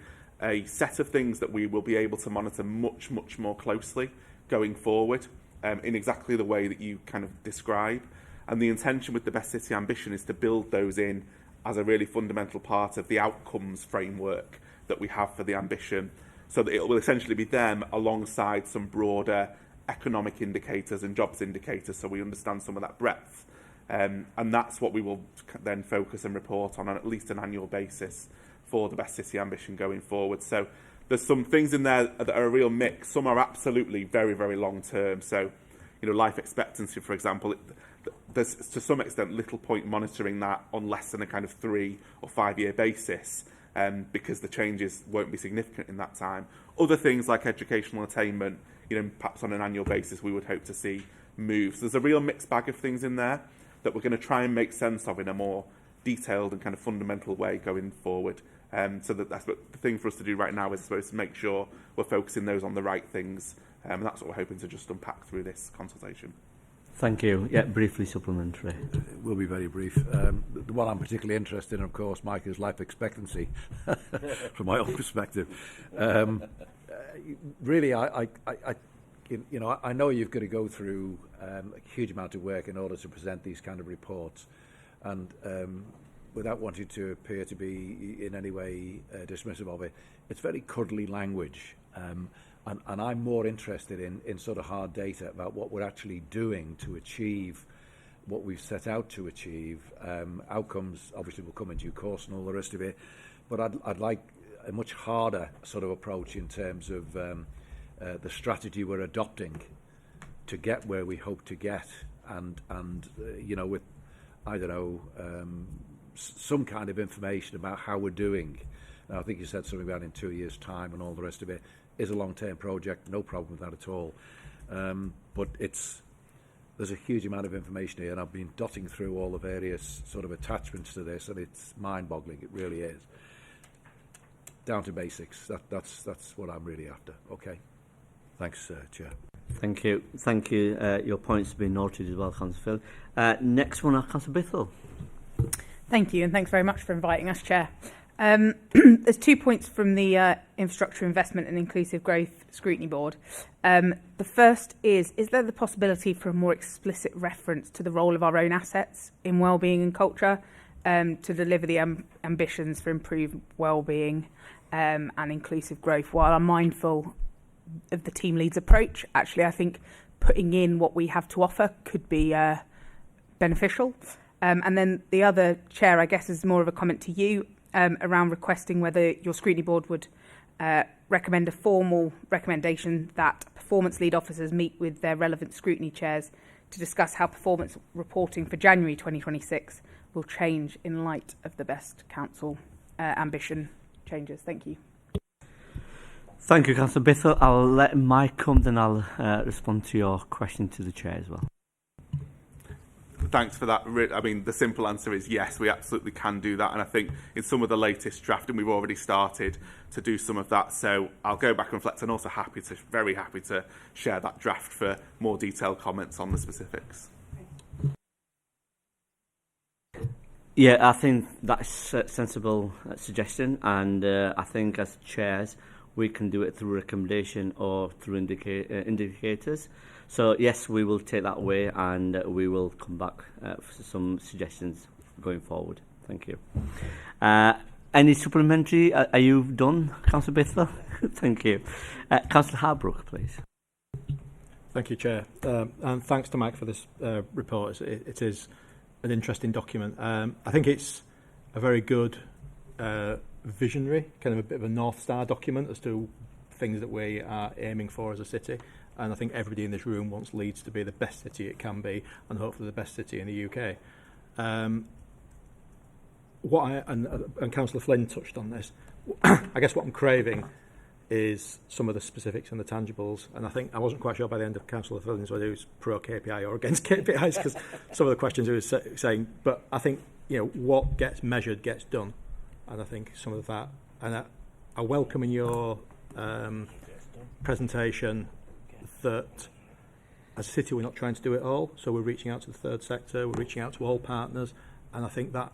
set of things that we will be able to monitor much, much more closely going forward, in exactly the way that you kind of describe. And the intention with the Best City Ambition is to build those in as a really fundamental part of the outcomes framework that we have for the ambition, so that it will essentially be them alongside some broader economic indicators and jobs indicators, so we understand some of that breadth. And that's what we will then focus and report on at least an annual basis for the Best City Ambition going forward. So there's some things in there that are a real mix. Some are absolutely very, very long term. So, life expectancy, for example, there's to some extent little point monitoring that on less than a kind of 3 or 5 year basis, because the changes won't be significant in that time. Other things like educational attainment, perhaps on an annual basis, we would hope to see move. So there's a real mixed bag of things in there that we're going to try and make sense of in a more detailed and kind of fundamental way going forward. So that's what the thing for us to do right now is, I suppose, to make sure we're focusing those on the right things. And that's what we're hoping to just unpack through this consultation. Thank you. Yeah, briefly supplementary. We'll be very brief. The one I'm particularly interested in, of course, Mike, is life expectancy, from my own perspective. Really, I know you've got to go through a huge amount of work in order to present these kind of reports, and without wanting to appear to be in any way dismissive of it, it's very cuddly language. And I'm more interested in sort of hard data about what we're actually doing to achieve what we've set out to achieve. Outcomes obviously will come in due course and all the rest of it, but I'd like a much harder sort of approach in terms of the strategy we're adopting to get where we hope to get, and with, I don't know, some kind of information about how we're doing Now, I think you said something about in 2 years' time and all the rest of it. Is a long-term project, no problem with that at all. But there's a huge amount of information here, and I've been dotting through all the various sort of attachments to this, and it's mind-boggling. It really is. Down to basics. That's what I'm really after. Okay. Thanks, Chair. Thank you. Thank you. Your points have been noted as well, Councillor Phil. Next one, Councillor Bithell. Thank you, and thanks very much for inviting us, Chair. There's 2 points from the Infrastructure Investment and Inclusive Growth Scrutiny Board. The first is there the possibility for a more explicit reference to the role of our own assets in wellbeing and culture to deliver the ambitions for improved wellbeing and inclusive growth? While I'm mindful of the team leads approach, actually I think putting in what we have to offer could be beneficial. And then the other, Chair, I guess is more of a comment to you around requesting whether your scrutiny board would recommend a formal recommendation that performance lead officers meet with their relevant scrutiny chairs to discuss how performance reporting for January 2026 will change in light of the Best Council ambition changes. Thank you. Thank you, Councillor Bithell. I'll let Mike come, then I'll respond to your question to the Chair as well. Thanks for that. I mean, the simple answer is yes, we absolutely can do that. And I think in some of the latest drafting, we've already started to do some of that. So I'll go back and reflect, and also very happy to share that draft for more detailed comments on the specifics. Yeah, I think that's a sensible suggestion. And I think as chairs, we can do it through recommendation or through indicators. So yes, we will take that away, and we will come back for some suggestions going forward. Thank you. Any supplementary? Are you done, Councillor Bithell? Thank you. Councillor Harbrook, please. Thank you, Chair. And thanks to Mike for this report. It is an interesting document. I think it's a very good visionary, kind of a bit of a North Star document as to things that we are aiming for as a city. And I think everybody in this room wants Leeds to be the best city it can be, and hopefully the best city in the UK. And Councillor Flynn touched on this. I guess what I'm craving is some of the specifics and the tangibles. And I think I wasn't quite sure by the end of Councillor Flynn's whether he was pro KPI or against KPIs, because some of the questions he was saying. But I think what gets measured gets done, and I think some of that. And I welcome in your presentation that as a city we're not trying to do it all, so we're reaching out to the third sector, we're reaching out to all partners, and I think that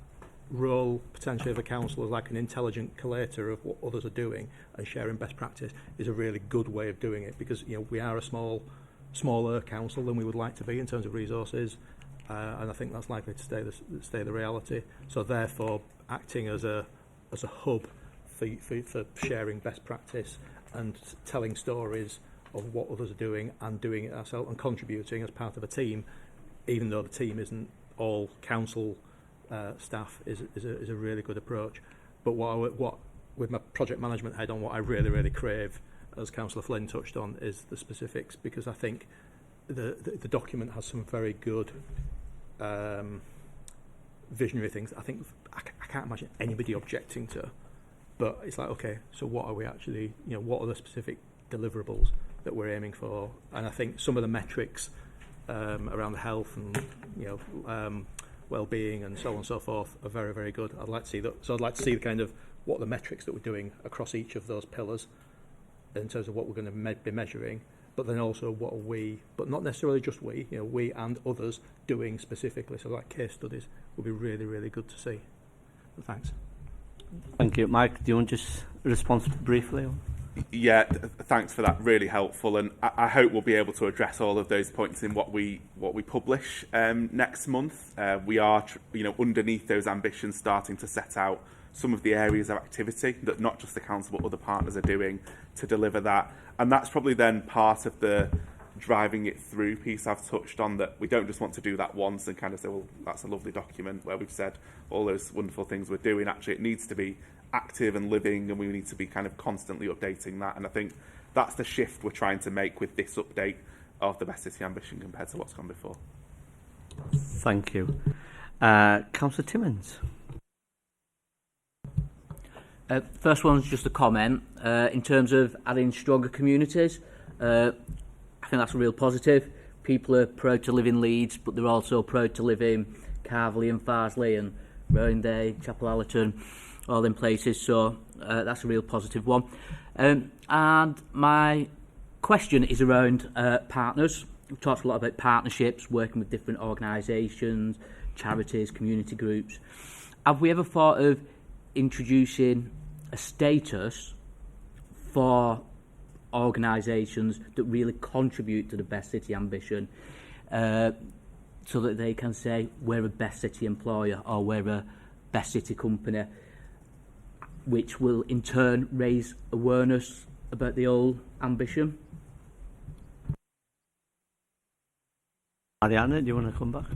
role potentially of a council as like an intelligent collator of what others are doing and sharing best practice is a really good way of doing it, because we are a smaller council than we would like to be in terms of resources, and I think that's likely to stay the reality. So therefore acting as a hub for sharing best practice and telling stories of what others are doing and doing it ourselves and contributing as part of a team, even though the team isn't all council staff, is a really good approach. But what with my project management head on, what I really crave, as Councillor Flynn touched on, is the specifics, because I think the document has some very good visionary things. I think I can't imagine anybody objecting to, but it's like, okay, so what are we actually, what are the specific deliverables that we're aiming for? And I think some of the metrics around the health and well-being and so on and so forth are very good. I'd like to see that. So I'd like to see kind of what the metrics that we're doing across each of those pillars in terms of what we're going to be measuring, but then also what are we, but not necessarily just we and others doing specifically. So like case studies would be really good to see. So thanks. Thank you. Mike, do you want to just respond briefly? Yeah, thanks for that. Really helpful, and I hope we'll be able to address all of those points in what we publish next month. We are, underneath those ambitions, starting to set out some of the areas of activity that not just the council but other partners are doing to deliver that, and that's probably then part of the driving it through piece I've touched on, that we don't just want to do that once and kind of say, well, that's a lovely document where we've said all those wonderful things we're doing. Actually, it needs to be active and living, and we need to be kind of constantly updating that. And I think that's the shift we're trying to make with this update of the Best City Ambition compared to what's gone before. Thank you. Councillor Timmins. First one's just a comment. In terms of adding stronger communities, I think that's a real positive. People are proud to live in Leeds, but they're also proud to live in Carverley and Farsley and Roundhay, Chapel Allerton, all them places. So that's a real positive one. And my question is around partners. We've talked a lot about partnerships, working with different organisations, charities, community groups. Have we ever thought of introducing a status for organisations that really contribute to the Best City ambition, so that they can say we're a Best City employer or we're a Best City company, which will in turn raise awareness about the whole ambition? Ariana, do you want to come back?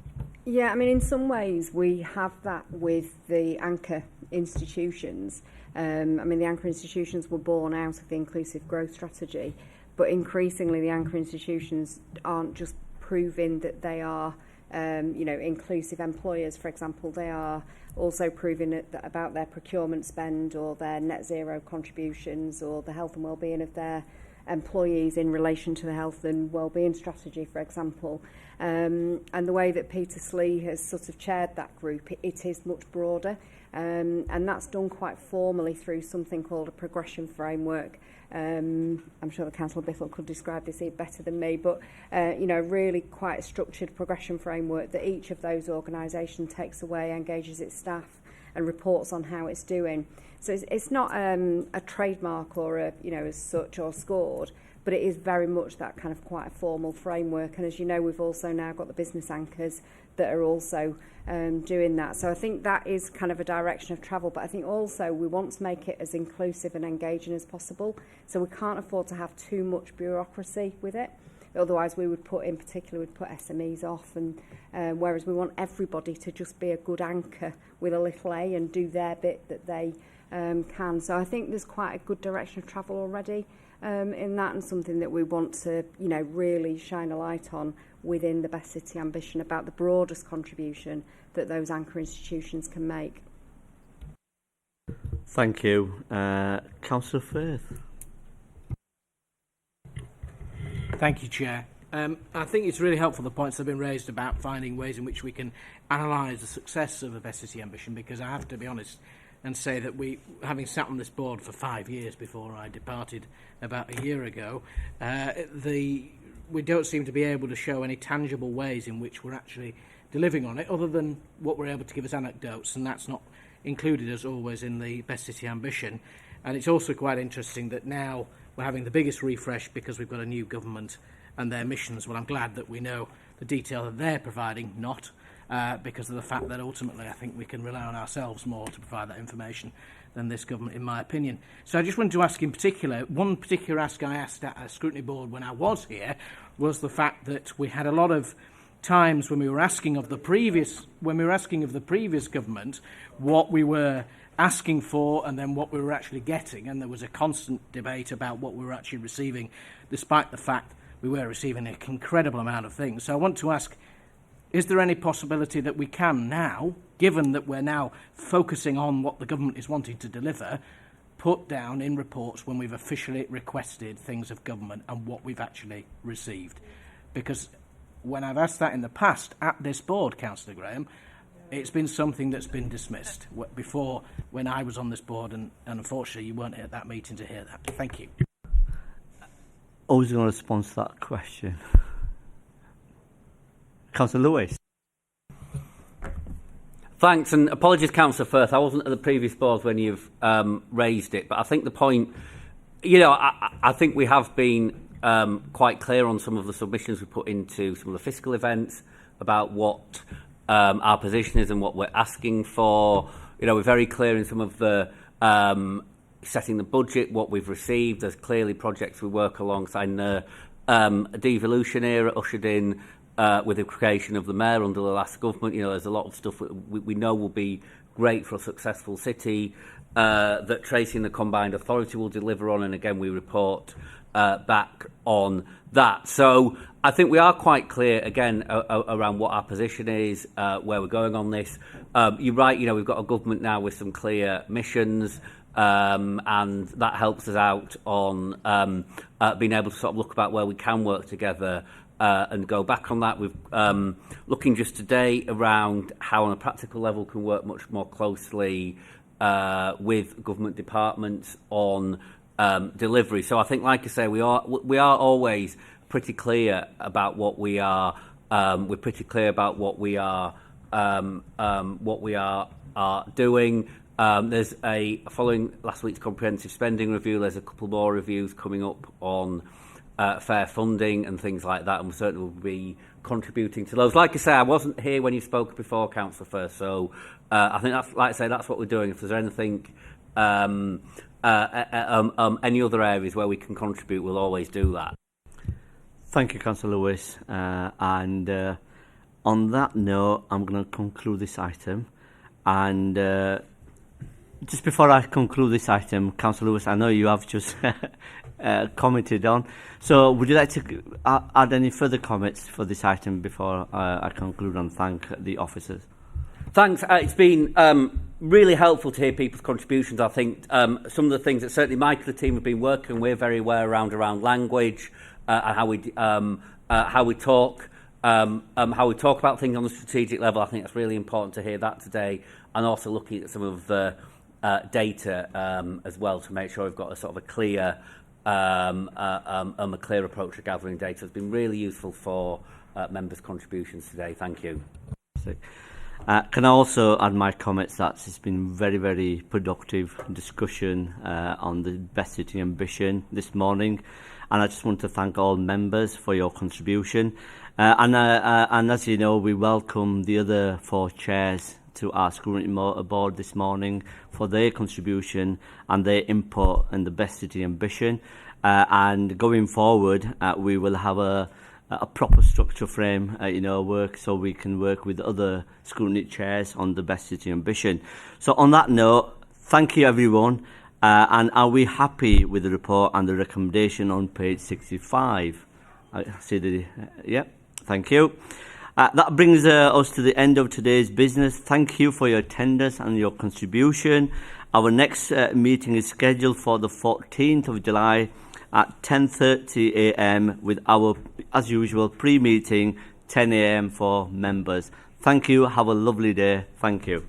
Yeah, I mean, in some ways we have that with the anchor institutions. I mean, the anchor institutions were born out of the inclusive growth strategy, but increasingly the anchor institutions aren't just proving that they are, inclusive employers. For example, they are also proving that about their procurement spend or their net zero contributions or the health and well-being of their employees in relation to the health and well-being strategy, for example. And the way that Peter Slee has sort of chaired that group, it is much broader. And that's done quite formally through something called a progression framework. I'm sure the Councillor Bithell could describe this better than me, but really quite a structured progression framework that each of those organisations takes away, engages its staff and reports on how it's doing. So it's not a trademark or as such or scored, but it is very much that kind of quite a formal framework. And as you know, we've also now got the business anchors that are also doing that. So I think that is kind of a direction of travel, but I think also we want to make it as inclusive and engaging as possible. So we can't afford to have too much bureaucracy with it. Otherwise we would put SMEs off, and whereas we want everybody to just be a good anchor with a little a and do their bit that they can. So I think there's quite a good direction of travel already in that, and something that we want to really shine a light on within the Best City ambition about the broadest contribution that those anchor institutions can make. Thank you. Councillor Firth. Thank you, Chair. I think it's really helpful the points that have been raised about finding ways in which we can analyse the success of the Best City ambition, because I have to be honest and say that we, having sat on this board for 5 years before I departed about a year ago, we don't seem to be able to show any tangible ways in which we're actually delivering on it, other than what we're able to give as anecdotes, and that's not included as always in the Best City ambition. And it's also quite interesting that now we're having the biggest refresh because we've got a new government and their missions. Well, I'm glad that we know the detail that they're providing, not because of the fact that ultimately I think we can rely on ourselves more to provide that information than this government, in my opinion. So I just wanted to ask in particular, one particular ask I asked at a scrutiny board when I was here was the fact that we had a lot of times when we were asking of the previous government what we were asking for and then what we were actually getting, and there was a constant debate about what we were actually receiving, despite the fact we were receiving an incredible amount of things. So I want to ask, is there any possibility that we can now, given that we're now focusing on what the government is wanting to deliver, put down in reports when we've officially requested things of government and what we've actually received? Because when I've asked that in the past at this board, Councillor Graham, it's been something that's been dismissed before when I was on this board, and unfortunately you weren't at that meeting to hear that. Thank you. Who's going to respond to that question? Councillor Lewis. Thanks, and apologies, Councillor Firth. I wasn't at the previous board when you've raised it, but I think the point, I think we have been quite clear on some of the submissions we put into some of the fiscal events about what our position is and what we're asking for. We're very clear in some of the setting the budget, what we've received. There's clearly projects we work alongside. The devolution era ushered in with the creation of the mayor under the last government. There's a lot of stuff we know will be great for a successful city that Tracy and the Combined Authority will deliver on, and again we report back on that. So I think we are quite clear again around what our position is, where we're going on this. You're right, we've got a government now with some clear missions. and that helps us out on being able to sort of look about where we can work together and go back on that. We've looking just today around how on a practical level can work much more closely with government departments on delivery. So I think, like I say, we are always pretty clear about what we are. We're pretty clear about what we are doing. There's following last week's comprehensive spending review. There's a couple more reviews coming up on fair funding and things like that, and we certainly will be contributing to those. Like I say, I wasn't here when you spoke before, Councillor First, so I think that's, like I say, that's what we're doing. If there's anything, any other areas where we can contribute, we'll always do that. Thank you, Councillor Lewis. And on that note, I'm going to conclude this item. And just before I conclude this item, Councillor Lewis, I know you have just commented on. So would you like to add any further comments for this item before I conclude and thank the officers? Thanks. It's been really helpful to hear people's contributions. I think some of the things that certainly Mike and the team have been working with, very aware around language and how we talk about things on the strategic level. I think that's really important to hear that today, and also looking at some of the data as well to make sure we've got a sort of a clear approach to gathering data. It's been really useful for members' contributions today. Thank you. Can I also add my comments that it's been very, very productive discussion on the Best City Ambition this morning, and I just want to thank all members for your contribution. And as you know, we welcome the other 4 chairs to our Scrutiny board this morning for their contribution and their input in the Best City Ambition. And going forward, we will have a proper structure frame, work, so we can work with other Scrutiny chairs on the Best City Ambition. So on that note, thank you everyone. And are we happy with the report and the recommendation on page 65? I see thank you. That brings us to the end of today's business. Thank you for your attendance and your contribution. Our next meeting is scheduled for the 14th of July at 10:30 a.m. with our, as usual, pre-meeting 10 a.m. for members. Thank you. Have a lovely day. Thank you.